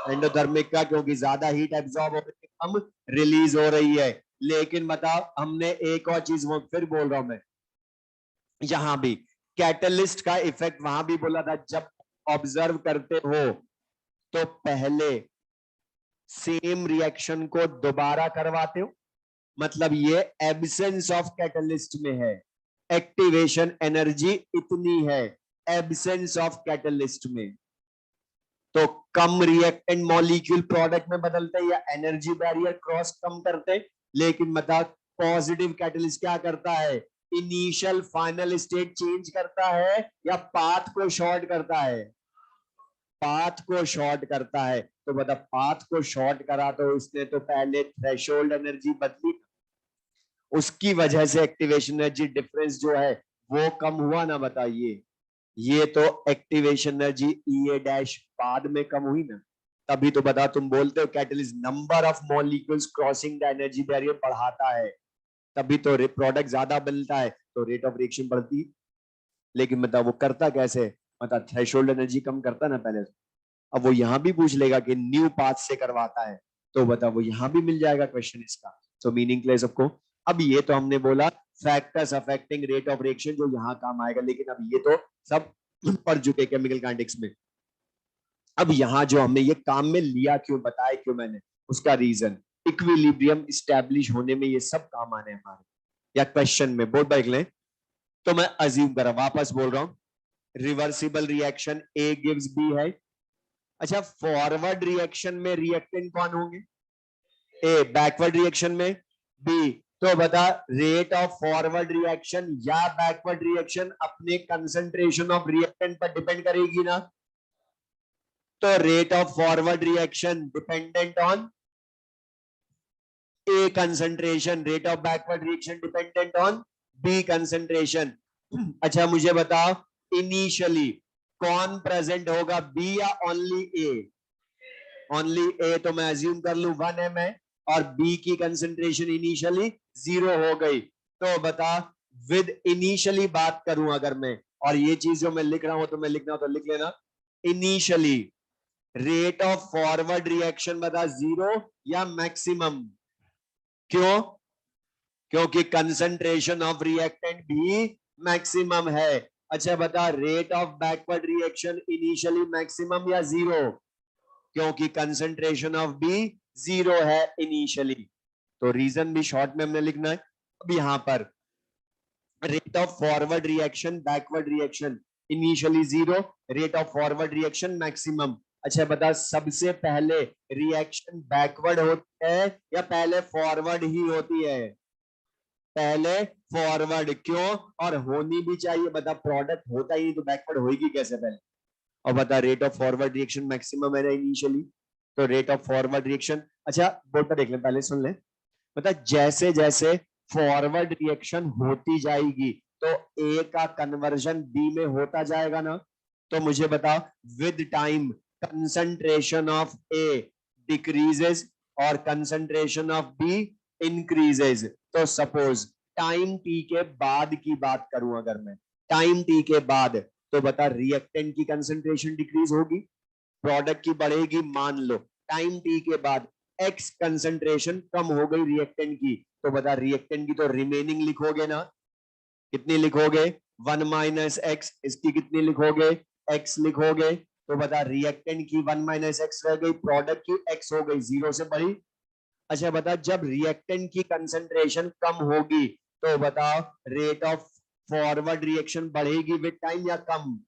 एंडोथर्मिक का, क्योंकि ज्यादा हीट एब्जॉर्ब हो रही है, कम रिलीज हो रही है। लेकिन बताओ हमने एक और चीज वो फिर बोल रहा हूं मैं, यहां भी कैटलिस्ट का इफेक्ट वहां भी बोला था, जब ऑब्जर्व करते हो तो पहले सेम रिएक्शन को दोबारा करवाते हो, मतलब ये एब्सेंस ऑफ कैटलिस्ट में है। एक्टिवेशन एनर्जी इतनी है एब्सेंस ऑफ कैटलिस्ट में, तो कम रिएक्टेंट मॉलिक्यूल प्रोडक्ट में बदलते हैं या एनर्जी बैरियर क्रॉस कम करते हैं। लेकिन मतलब पॉजिटिव कैटलिस्ट क्या करता है, इनिशियल फाइनल स्टेट चेंज करता है या पाथ को शॉर्ट करता है? पाथ को शॉर्ट करता है। तो मतलब पाथ को शॉर्ट करा तो उसने तो पहले थ्रेशोल्ड एनर्जी बदली, उसकी वजह से एक्टिवेशन एनर्जी डिफरेंस जो है वो कम हुआ ना। बताइए, ये तो एक्टिवेशन एनर्जी ई डैश बाद में कम हुई ना। तभी तो बता, तुम बोलते हो catalyst number of molecules crossing the energy barrier बढ़ाता है, तभी तो प्रोडक्ट ज्यादा बनता है, तो रेट ऑफ रिएक्शन बढ़ती। लेकिन मतलब वो करता कैसे, मतलब थ्रेशोल्ड एनर्जी कम करता ना पहले। अब वो यहां भी पूछ लेगा कि न्यू पाथ से करवाता है, तो बता वो यहां भी मिल जाएगा क्वेश्चन इसका। सो मीनिंग क्लियर सबको? अब ये तो हमने बोला factors affecting rate of reaction जो यहां काम आएगा, लेकिन अब ये तो सब पढ़ चुके केमिकल काइनेटिक्स में। अब यहां जो हमने ये काम में लिया, क्यों बताया, क्यों मैंने, उसका रीजन इक्विलिब्रियम स्टैब्लिश होने में ये सब काम आने हमारे, या क्वेश्चन में बोर्ड पर लें। तो मैं अज्यूम कर रहा हूं, वापस बोल रहा हूं, reversible reaction A gives B है। अच्छा, फॉरवर्ड रिएक्शन में रिएक्टेंट कौन होंगे? ए। बैकवर्ड रिएक्शन में बी। तो बता रेट ऑफ फॉरवर्ड रिएक्शन या बैकवर्ड रिएक्शन अपने कंसंट्रेशन ऑफ रिएक्टेंट पर डिपेंड करेगी ना। तो rate of forward reaction dependent on A concentration, rate of backward reaction dependent on B concentration. अच्छा मुझे बताओ इनिशियली कौन प्रेजेंट होगा, बी या ओनली ए? ओनली ए, तो मैं अज्यूम कर लू 1 m है और बी की कंसंट्रेशन इनिशियली 0 हो गई। तो बता विद इनिशियली बात करूं अगर मैं, और ये चीज जो मैं लिख रहा हूं तो मैं लिखना हो तो लिख लेना, initially rate of forward reaction बता 0 या मैक्सिमम? क्यों? क्योंकि कंसंट्रेशन ऑफ रिएक्टेंट भी मैक्सिमम है। अच्छा बता rate of backward reaction initially maximum या 0? क्योंकि कंसंट्रेशन ऑफ बी 0 है इनिशियली। तो रीजन भी शॉर्ट में हमने लिखना है। अब यहां पर rate of forward reaction backward reaction initially 0, rate of forward reaction maximum. अच्छा बता सबसे पहले रिएक्शन बैकवर्ड होती है या पहले फॉरवर्ड ही होती है? पहले फॉरवर्ड। क्यों? और होनी भी चाहिए, बता प्रोडक्ट होता ही तो बैकवर्ड होगी कैसे पहले? और बता rate of forward reaction maximum है ना इनिशियली, तो रेट ऑफ फॉरवर्ड रिएक्शन। अच्छा बोर्ड पर देख ले, पहले सुन ले, बता जैसे जैसे फॉरवर्ड रिएक्शन होती जाएगी तो ए का कन्वर्जन बी में होता जाएगा ना। तो मुझे बता with time concentration of A decreases और कंसंट्रेशन ऑफ बी इंक्रीजेस। तो सपोज टाइम टी के बाद की बात करूं अगर मैं, टाइम टी के बाद, तो बता रिएक्टेंट की कंसंट्रेशन डिक्रीज होगी, प्रोडक्ट की बढ़ेगी। मान लो टाइम टी के बाद एक्स कंसंट्रेशन कम हो गई रिएक्टेंट की, तो बता रिएक्टेंट की तो रिमेनिंग लिखोगे ना, कितनी लिखोगे? 1 माइनस एक्स, इसकी कितनी लिखोगे? एक्स लिखोगे। तो बता रिएक्टेंट की 1 माइनस एक्स रह गई, प्रोडक्ट की एक्स हो गई, 0 से बढ़ी। अच्छा बता जब रिएक्टेंट की कंसंट्रेशन कम होगी तो बताओ रेट ऑफ फॉरवर्ड रिएक्शन बढ़ेगी विद टाइम या कम?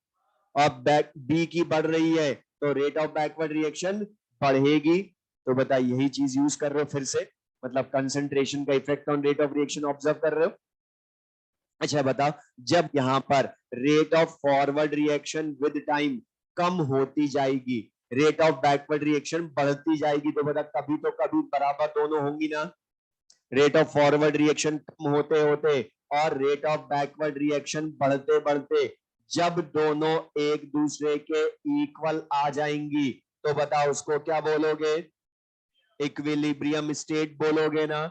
अब बैक बी की बढ़ रही है तो रेट ऑफ बैकवर्ड रिएक्शन बढ़ेगी। तो बता यही चीज यूज कर रहे हो फिर से, मतलब कंसंट्रेशन का effect on rate of reaction observe कर रहे हो। अच्छा बताओ जब यहां पर rate of forward reaction with time कम होती जाएगी, रेट ऑफ बैकवर्ड रिएक्शन बढ़ती जाएगी, तो बता कभी तो कभी बराबर दोनों होंगी ना। रेट ऑफ फॉरवर्ड रिएक्शन कम होते होते और रेट ऑफ बैकवर्ड रिएक्शन बढ़ते बढ़ते जब दोनों एक दूसरे के इक्वल आ जाएंगी तो बताओ उसको क्या बोलोगे? इक्विलिब्रियम स्टेट बोलोगे ना?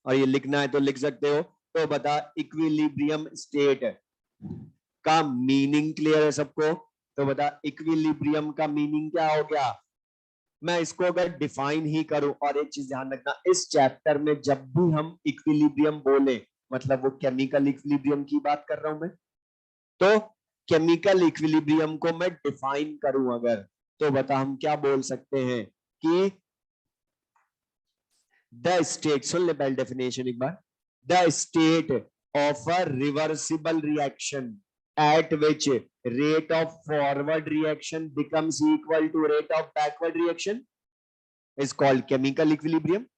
और ये लिखना है तो लिख सकते हो। तो बता इक्विलिब्रियम स्टेट का मीनिंग क्लियर है सबको? तो बता इक्विलिब्रियम का मीनिंग क्या हो गया? मैं इसको अगर डिफाइन ही करूं, और एक चीज ध्यान रखना, इस चैप्टर में जब भी हम इक्विलिब्रियम बोले मतलब वो केमिकल इक्विलिब्रियम की बात कर रहा हूं मैं। तो केमिकल इक्विलिब्रियम को मैं डिफाइन करूं अगर, तो बता हम क्या बोल सकते हैं कि द स्टेट, सुन ले पहले डेफिनेशन एक बार, the state of a reversible reaction at which rate of forward reaction becomes equal to rate of backward reaction is called chemical equilibrium।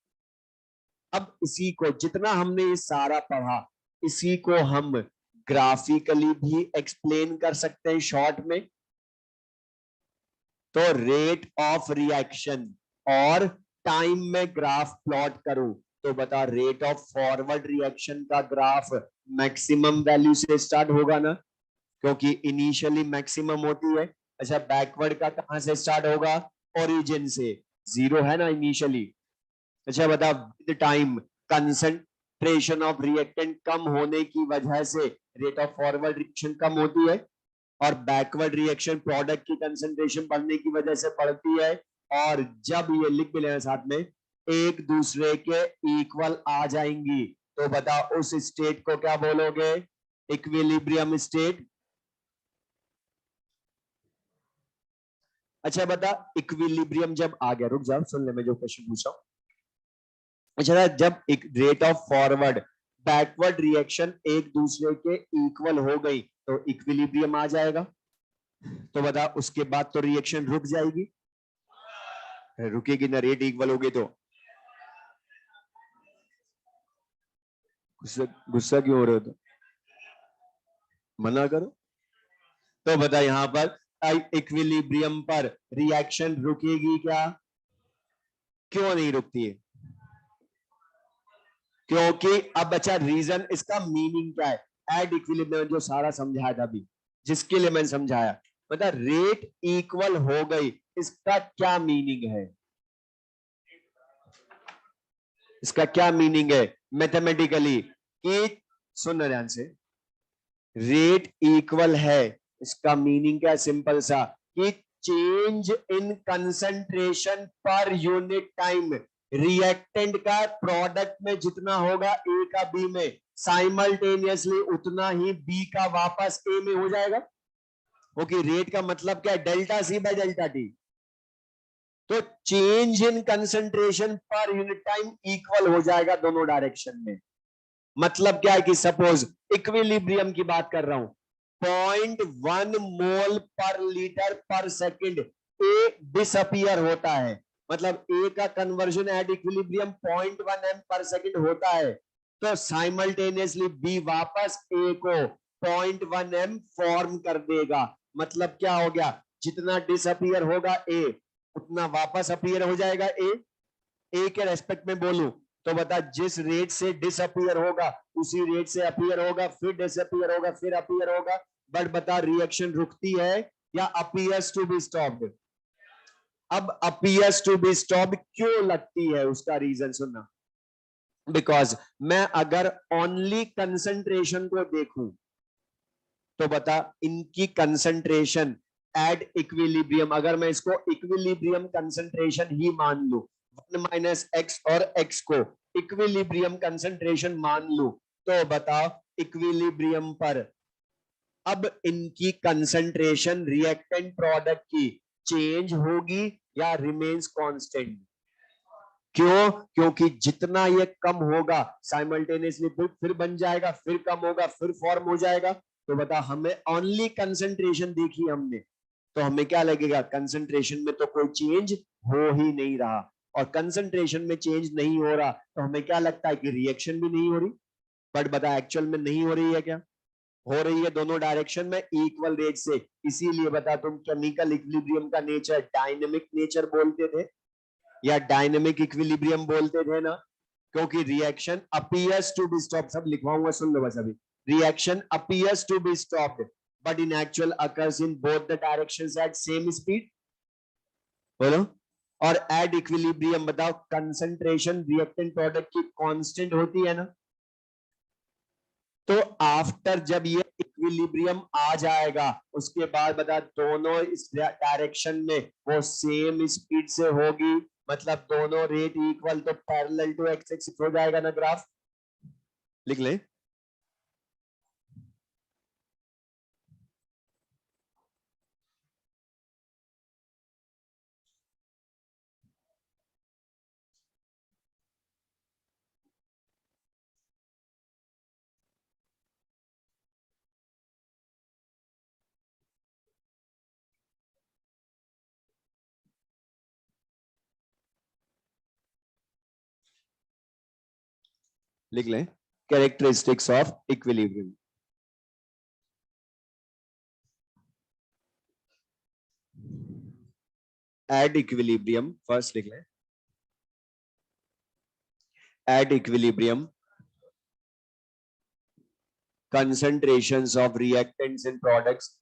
अब इसी को जितना हमने ये सारा पढ़ा इसी को हम ग्राफिकली भी एक्सप्लेन कर सकते हैं शॉर्ट में। तो रेट ऑफ रिएक्शन और टाइम में ग्राफ प्लॉट करूं तो बता रेट ऑफ फॉरवर्ड रिएक्शन का ग्राफ मैक्सिमम वैल्यू से स्टार्ट होगा ना, क्योंकि इनिशियली मैक्सिमम होती है। अच्छा बैकवर्ड का कहां से स्टार्ट होगा? ओरिजिन से, जीरो है ना इनिशियली। अच्छा बता with time concentration of reactant कम होने की वजह से रेट ऑफ फॉरवर्ड रिएक्शन कम होती है और बैकवर्ड रिएक्शन प्रोडक्ट की कंसंट्रेशन बढ़ने की वजह से बढ़ती है। और जब ये लिख भी लेना साथ में एक दूसरे के इक्वल आ जाएंगी तो बता उस स्टेट को क्या बोलोगे? Equilibrium state. अच्छा बता इक्विलिब्रियम जब आ गया, रुक जाओ सुन ले मैं जो क्वेश्चन पूछ रहा हूं। अच्छा जब एक rate of forward backward reaction एक दूसरे के इक्वल हो गई तो इक्विलिब्रियम आ जाएगा। तो बता उसके बाद तो रिएक्शन रुक जाएगी, रुकेगी ना, रेट इक्वल हो गई तो। गुस्सा क्यों हो रहे हो? तो मना करो। तो बता यहां पर इक्विलिब्रियम पर रिएक्शन रुकेगी क्या? क्यों नहीं रुकती है? क्योंकि अब अच्छा रीजन इसका मीनिंग क्या है? एट इक्विलिब्रियम जो सारा समझाया था अभी, जिसके लिए मैंने समझाया, बता रेट इक्वल हो गई इसका क्या मीनिंग है? इसका क्या मीनिंग है मैथमेटिकली? कि सुन ध्यान से, रेट इक्वल है इसका मीनिंग क्या? सिंपल सा कि change in concentration per unit time reactant का प्रोडक्ट में जितना होगा ए का बी में साइमल्टेनियसली उतना ही बी का वापस ए में हो जाएगा। ओके रेट का मतलब क्या है? Delta C by delta T. तो change in concentration per unit time equal हो जाएगा दोनों डायरेक्शन में। मतलब क्या है कि सपोज इक्विलिब्रियम की बात कर रहा हूं, 0.1 मोल पर लीटर पर सेकंड ए डिसअपियर होता है, मतलब ए का कन्वर्जन एट इक्विलिब्रियम 0.1 एम पर सेकंड होता है। तो साइमल्टेनियसली बी वापस ए को 0.1 एम फॉर्म कर देगा। मतलब क्या हो गया? जितना डिसअपियर होगा ए उतना वापस अपीयर हो जाएगा ए। ए के रेस्पेक्ट में बोलूं तो बता जिस रेट से डिसअपियर होगा उसी रेट से अपीयर होगा, फिर डिसअपियर होगा, फिर अपीयर होगा। बट बता रिएक्शन रुकती है या अपीयर्स टू बी स्टॉप्ड? अब अपीयर्स टू बी स्टॉप्ड क्यों लगती है उसका रीजन सुनना। बिकॉज मैं अगर ओनली कंसंट्रेशन को देखूं तो बता इनकी कंसंट्रेशन एट इक्विलिब्रियम, अगर मैं इसको इक्विलिब्रियम कंसंट्रेशन ही मान लूं, 1 माइनस एक्स और एक्स को इक्विलिब्रियम कंसंट्रेशन मान लूं तो बताओ इक्विलिब्रियम पर अब इनकी कंसंट्रेशन रिएक्टेंट प्रोडक्ट की चेंज होगी या रिमेन्स कांस्टेंट? क्यों? क्योंकि जितना ये कम होगा साइमल्टेनियसली फिर बन जाएगा, फिर कम होगा, फिर फॉर्म हो जाएगा। तो बता हमें ओनली कंसंट्रेशन देखी हमने तो हमें क्या लगेगा? कंसंट्रेशन में तो कोई चेंज हो ही नहीं रहा, और कंसंट्रेशन में चेंज नहीं हो रहा तो हमें क्या लगता है कि रिएक्शन भी नहीं हो रही। बट बता एक्चुअल में नहीं हो रही है क्या? हो रही है दोनों डायरेक्शन में इक्वल रेट से। इसीलिए बता तुम केमिकल इक्विलिब्रियम का नेचर डायनेमिक नेचर बोलते थे या डायनेमिक इक्विलिब्रियम बोलते थे ना। क्योंकि reaction appears to be stop, सब लिखवाऊंगा सुन लो बस अभी। Reaction appears to be stopped but in actual occurs in both the directions at same speed. बोलो। और एट इक्विलिब्रियम बताओ कंसंट्रेशन रिएक्टेंट प्रोडक्ट की कांस्टेंट होती है ना। तो आफ्टर जब ये इक्विलिब्रियम आ जाएगा उसके बाद बता दोनों इस डायरेक्शन में वो सेम स्पीड से होगी, मतलब दोनों रेट इक्वल, तो पैरेलल टू एक्स एक्सिस हो जाएगा ना ग्राफ। लिख ले। लिख ले characteristics of equilibrium. At equilibrium first लिख ले। At equilibrium concentrations of reactants in products,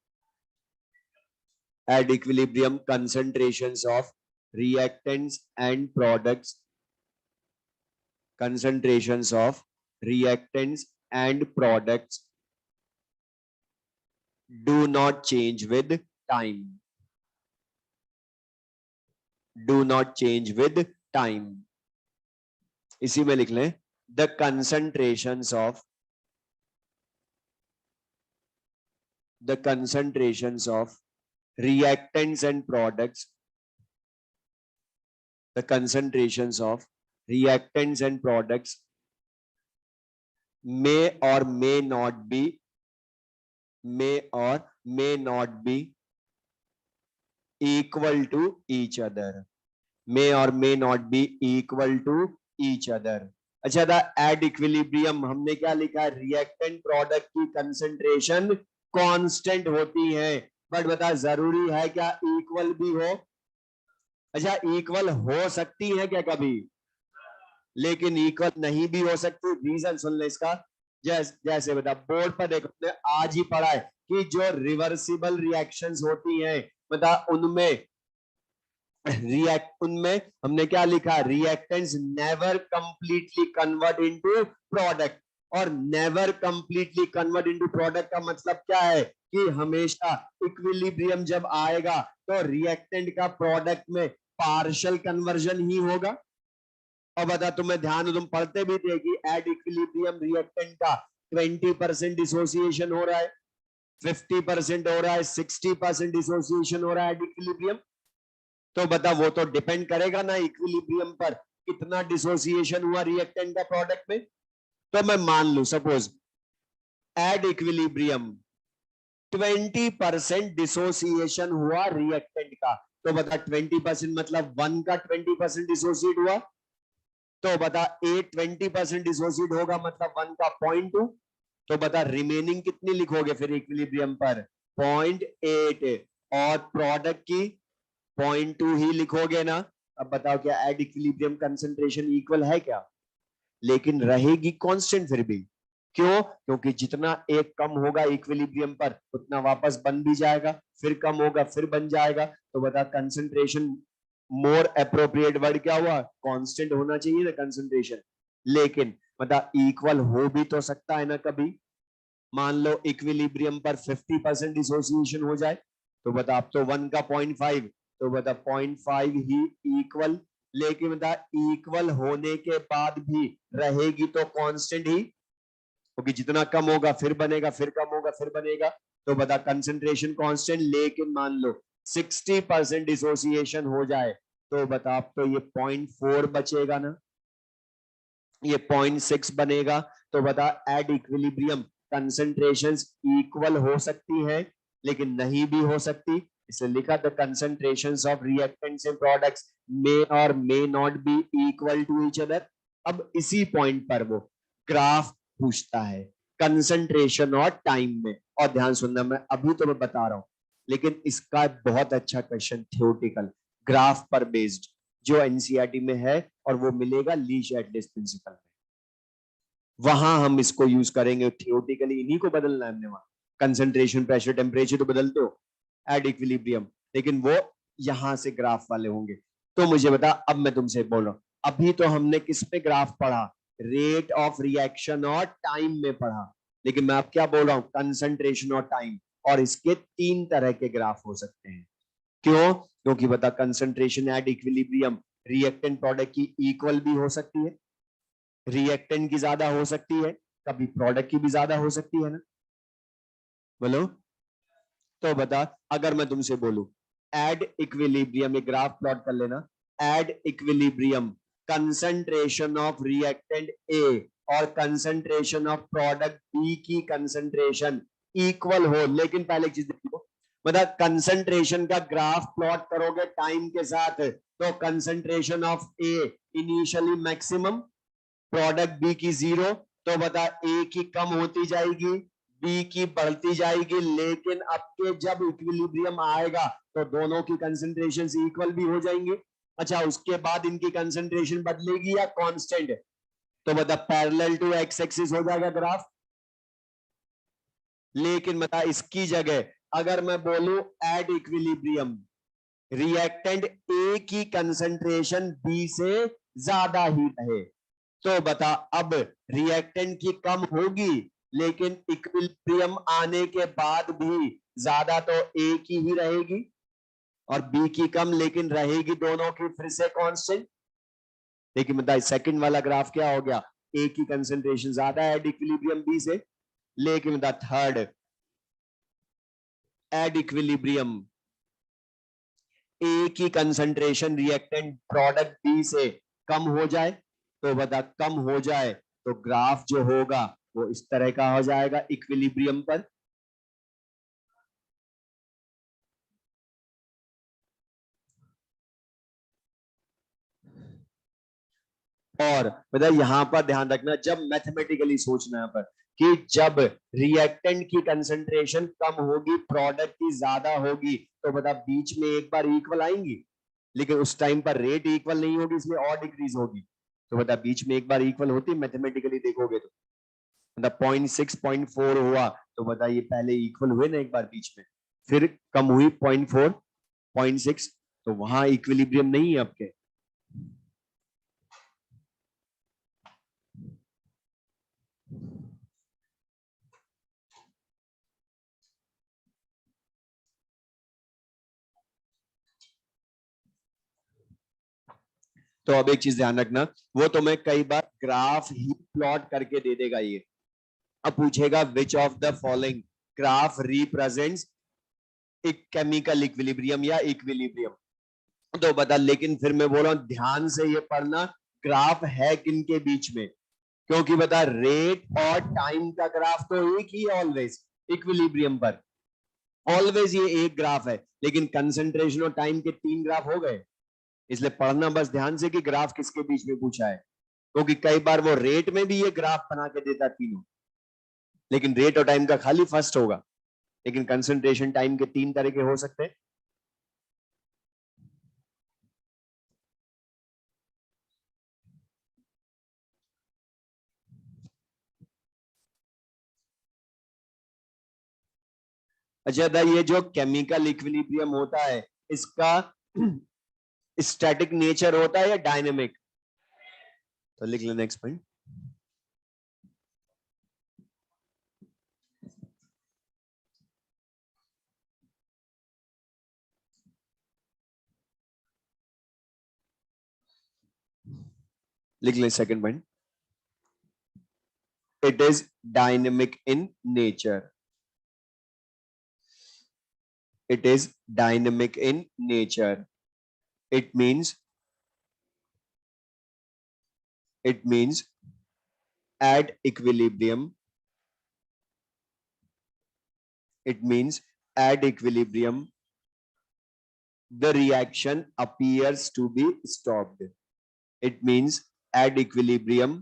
at equilibrium concentrations of reactants and products, concentrations of reactants and products do not change with time, do not change with time। इसी में लिख लें the concentrations of reactants and products, the concentrations of reactants and products may or may not be equal to each other, may or may not be equal to each other। अच्छा था at equilibrium हमने क्या लिखा, reactant product की concentration constant होती है, but बता जरूरी है क्या इक्वल भी हो। अच्छा इक्वल हो सकती है क्या कभी, लेकिन इक्वल नहीं भी हो सकती। रीजन सुन ले इसका। जैसे बता बोर्ड पर देखो आज ही पढ़ा है कि जो रिवर्सिबल रिएक्शंस होती हैं बता उनमें उनमें हमने क्या लिखा, reactants never completely convert into product. और never completely convert into product का मतलब क्या है कि हमेशा इक्विलिब्रियम जब आएगा तो रिएक्टेंट का प्रोडक्ट में पार्शियल कन्वर्जन ही होगा। और बता तुम्हें ध्यान, तुम पढ़ते भी थे कि एट इक्विलिब्रियम रिएक्टेंट का 20% डिसोसिएशन हो रहा है, 50% हो रहा है, 60% डिसोसिएशन हो रहा है एट इक्विलिब्रियम। तो बता वो तो डिपेंड करेगा ना इक्विलिब्रियम पर कितना डिसोसिएशन हुआ रिएक्टेंट का प्रोडक्ट में। तो मैं मान लू सपोज एट इक्विलिब्रियम 20% डिसोसिएशन हुआ रिएक्टेंट का, तो बता 20% मतलब 1 का 20% डिसोसिएट हुआ, तो बता 20% डिसोसिएट होगा मतलब 1 का 0.2, तो बता रिमेनिंग कितनी लिखोगे फिर इक्विलिब्रियम पर 0.8 और प्रोडक्ट की 0.2 ही लिखोगे ना। अब बताओ क्या एट इक्विलिब्रियम कंसंट्रेशन इक्वल है क्या, लेकिन रहेगी कांस्टेंट फिर भी। क्यों, क्योंकि जितना एक कम होगा इक्विलिब्रियम पर उतना वापस बन भी जाएगा, फिर कम होगा फिर बन जाएगा। तो बता कंसंट्रेशन मोर एप्रोप्रिएट वर्ड क्या हुआ, कांस्टेंट होना चाहिए ना कंसंट्रेशन, लेकिन बता इक्वल हो भी तो सकता है ना कभी। मान लो इक्विलिब्रियम पर 50% डिसोसिएशन हो जाए, तो बता अब तो 1 का 0.5, तो बता 0.5 ही इक्वल, लेकिन बता इक्वल होने के बाद भी रहेगी तो कांस्टेंट ही, क्योंकि जितना कम होगा फिर बनेगा, फिर कम होगा फिर बनेगा। तो बता कंसंट्रेशन कांस्टेंट, लेकिन मान लो 60% डिसोसिएशन हो जाए, तो बता अब तो ये 0.4 बचेगा ना, ये 0.6 बनेगा। तो बता एट इक्विलिब्रियम कंसंट्रेशंस इक्वल हो सकती है लेकिन नहीं भी हो सकती, इसलिए लिखा the concentrations of reactants and products may और may not be equal to each other. अब इसी पॉइंट पर वो ग्राफ पूछता है कंसंट्रेशन और टाइम में। और ध्यान सुनना, मैं अभी तो मैं बता रहा हूं, लेकिन इसका बहुत अच्छा क्वेश्चन थ्योरेटिकल ग्राफ पर बेस्ड, जो एनसीईआरटी में है, और वो मिलेगा लीश एटलेस प्रिंसिपल में। वहां हम इसको यूज करेंगे। थियोरेटिकली इन्हीं को बदलना है हमने, वहां कंसंट्रेशन, प्रेशर, टेम्परेचर तो बदलते हो एट इक्विलिब्रियम, लेकिन वो यहां से ग्राफ वाले होंगे। तो मुझे बता, अब मैं तुमसे बोल रहा हूं, अभी तो हमने किस पे ग्राफ पढ़ा, रेट ऑफ रिएक्शन और टाइम में पढ़ा, लेकिन मैं अब क्या बोल रहा हूं, कंसंट्रेशन और टाइम। और इसके 3 तरह के ग्राफ हो सकते हैं। क्यों? क्योंकि बता, concentration at equilibrium reactant product की इक्वल भी हो सकती है, रिएक्टेंट की ज्यादा हो सकती है, कभी प्रोडक्ट की भी ज्यादा हो सकती है ना, बोलो। तो बता, अगर मैं तुमसे बोलूं एड इक्विलिब्रियम, एक ग्राफ प्लॉट कर लेना, at equilibrium concentration of reactant A और कंसंट्रेशन ऑफ प्रोडक्ट बी की कंसंट्रेशन इक्वल हो, लेकिन पहले एक चीज देखो, मतलब कंसंट्रेशन का ग्राफ प्लॉट करोगे टाइम के साथ, तो concentration of A initially maximum, product B की 0, तो बता ए की कम होती जाएगी, बी की बढ़ती जाएगी, लेकिन अब के जब इक्विलिब्रियम आएगा तो दोनों की कंसंट्रेशन इक्वल भी हो जाएंगे। अच्छा, उसके बाद इनकी कंसंट्रेशन बदलेगी या कांस्टेंट? तो बता, पैरेलल टू एक्स एक्सिस हो जाएगा ग्राफ। लेकिन बता, इसकी जगह अगर मैं बोलूं एट इक्विलिब्रियम रिएक्टेंट ए की कंसंट्रेशन बी से ज्यादा ही रहे, तो बता, अब रिएक्टेंट की कम होगी, लेकिन इक्विलिब्रियम आने के बाद भी ज्यादा तो ए की ही रहेगी, और बी की कम, लेकिन रहेगी दोनों की फिर से कांस्टेंट। लेकिन बता, सेकंड वाला ग्राफ क्या हो गया, ए की कंसंट्रेशन ज्यादा है एट इक्विलिब्रियम बी से, लेकिन बता थर्ड एट इक्विलिब्रियम ए की कंसंट्रेशन रिएक्टेंट प्रोडक्ट बी से कम हो जाए, तो बता कम हो जाए तो ग्राफ जो होगा वो इस तरह का हो जाएगा इक्विलिब्रियम पर। और बता, यहां पर ध्यान रखना, जब मैथमेटिकली सोचना है पर, कि जब रिएक्टेंट की कंसंट्रेशन कम होगी, प्रोडक्ट की ज्यादा होगी, तो बता बीच में एक बार इक्वल आएंगी, लेकिन उस टाइम पर रेट इक्वल नहीं होगी, इसलिए और डिक्रीज होगी। तो बता, बीच में एक बार इक्वल होती मैथमेटिकली देखोगे तो, मतलब 0.6 0.4 हुआ, तो बताइए पहले इक्वल हुए ना एक बार बीच में, फिर कम हुई 0.4 0.6, तो वहां इक्विलिब्रियम नहीं है आपके। तो अब एक चीज ध्यान रखना, वो तुम्हें कई बार ग्राफ ही प्लॉट करके दे देगा ये। अब पूछेगा which of the following graph represents एक केमिकल इक्विलिब्रियम या इक्विलिब्रियम, तो बता, लेकिन फिर मैं बोल रहा हूं ध्यान से ये पढ़ना, ग्राफ है किन के बीच में, क्योंकि बता रेट और टाइम का ग्राफ तो एक ही है ऑलवेज इक्विलिब्रियम पर, ऑलवेज ये एक ग्राफ है, लेकिन कंसंट्रेशन और टाइम के 3 ग्राफ हो गए। इसलिए पढ़ना बस ध्यान से कि ग्राफ किसके बीच में पूछा है, क्योंकि कई बार वो रेट में भी ये ग्राफ बना के देता तीनों, लेकिन रेट और टाइम का खाली फर्स्ट होगा, लेकिन कंसंट्रेशन टाइम के 3 तरह के हो सकते हैं। अच्छा था, ये जो केमिकल इक्विलिब्रियम होता है, इसका स्टैटिक नेचर होता है या डायनेमिक? तो लिख लो नेक्स्ट पॉइंट। लिख ले second point, it is dynamic in nature, it is dynamic in nature, it means at equilibrium, it means at equilibrium the reaction appears to be stopped, it means at equilibrium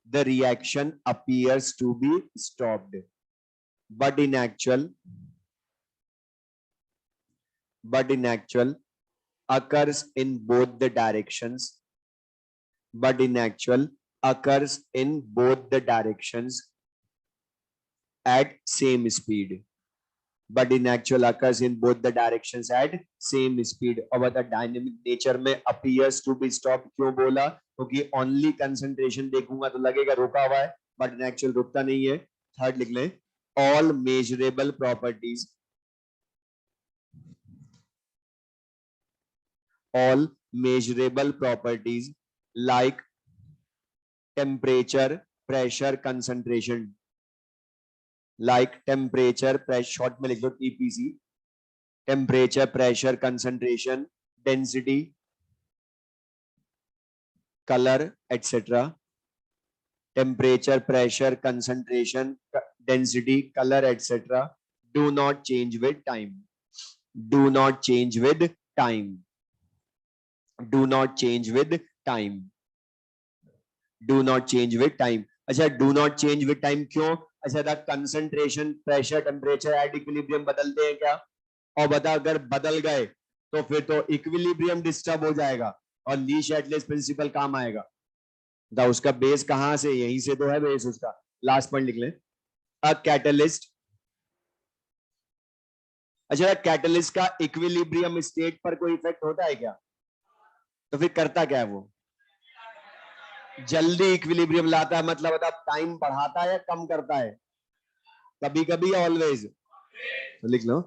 the reaction appears to be stopped, but in actual occurs in both the directions, but in actual occurs in both the directions at same speed. But in actual occurs in both the directions at same speed. और बता dynamic nature में appears to be stopped क्यों बोला? क्योंकि only concentration देखूंगा तो लगेगा रुका हुआ है, but in actual रुकता नहीं है. थर्ड लिख लें, all measurable properties, all measurable properties like temperature, pressure, concentration, like temperature, pressure, short में लिख लो TPC, temperature, pressure, concentration, density, color, etc. Temperature, pressure, concentration, density, color, etc. do not change with time. Do not change with time. Do not change with time. Do not change with time. अच्छा, do not change with time क्यों? अच्छा, the concentration, pressure, temperature at equilibrium बदलते हैं क्या? और बता, अगर बदल गए तो फिर तो इक्विलिब्रियम डिस्टर्ब हो जाएगा और लीस्ट एटलेस प्रिंसिपल काम आएगा. दा उसका बेस कहां से? यहीं से तो है बेस उसका. लास्ट पॉइंट लिख लें, अ कैटलिस्ट. अच्छा, कैटलिस्ट का इक्विलिब्रियम स्टेट पर कोई इफेक्ट होता है क्या? तो फिर करता क्या है वो? जल्दी इक्विलिब्रियम लाता है, मतलब बता टाइम बढ़ाता है या कम करता है? कभी कभी, ऑलवेज. तो लिख लो,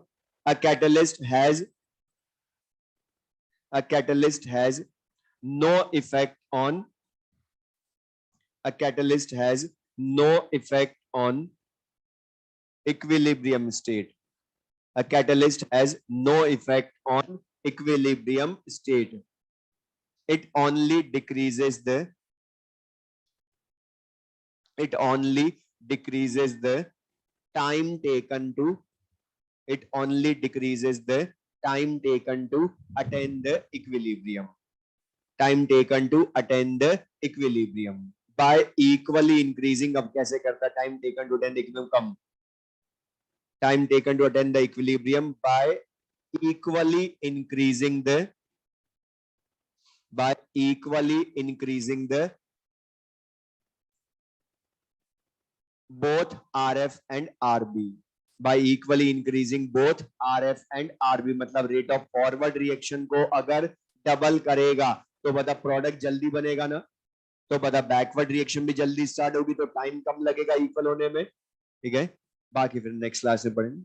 a catalyst has, a catalyst has no effect on, a catalyst has no effect on equilibrium state. A catalyst has no effect on equilibrium state. It only decreases the, it only decreases the time taken to, it only decreases the time taken to attain the equilibrium. Time taken to attain the equilibrium by equally increasing. अब कैसे करता? time taken to attain the equilibrium come, time taken to attain the equilibrium by equally increasing the, by equally increasing the both RF and RB. By equally increasing both RF and RB, मतलब rate of forward reaction को अगर double करेगा तो बता product जल्दी बनेगा ना, तो बता बैकवर्ड रिएक्शन भी जल्दी स्टार्ट होगी तो टाइम कम लगेगा इक्वल होने में. ठीक है, बाकी फिर नेक्स्ट क्लास में पढ़ेंगे.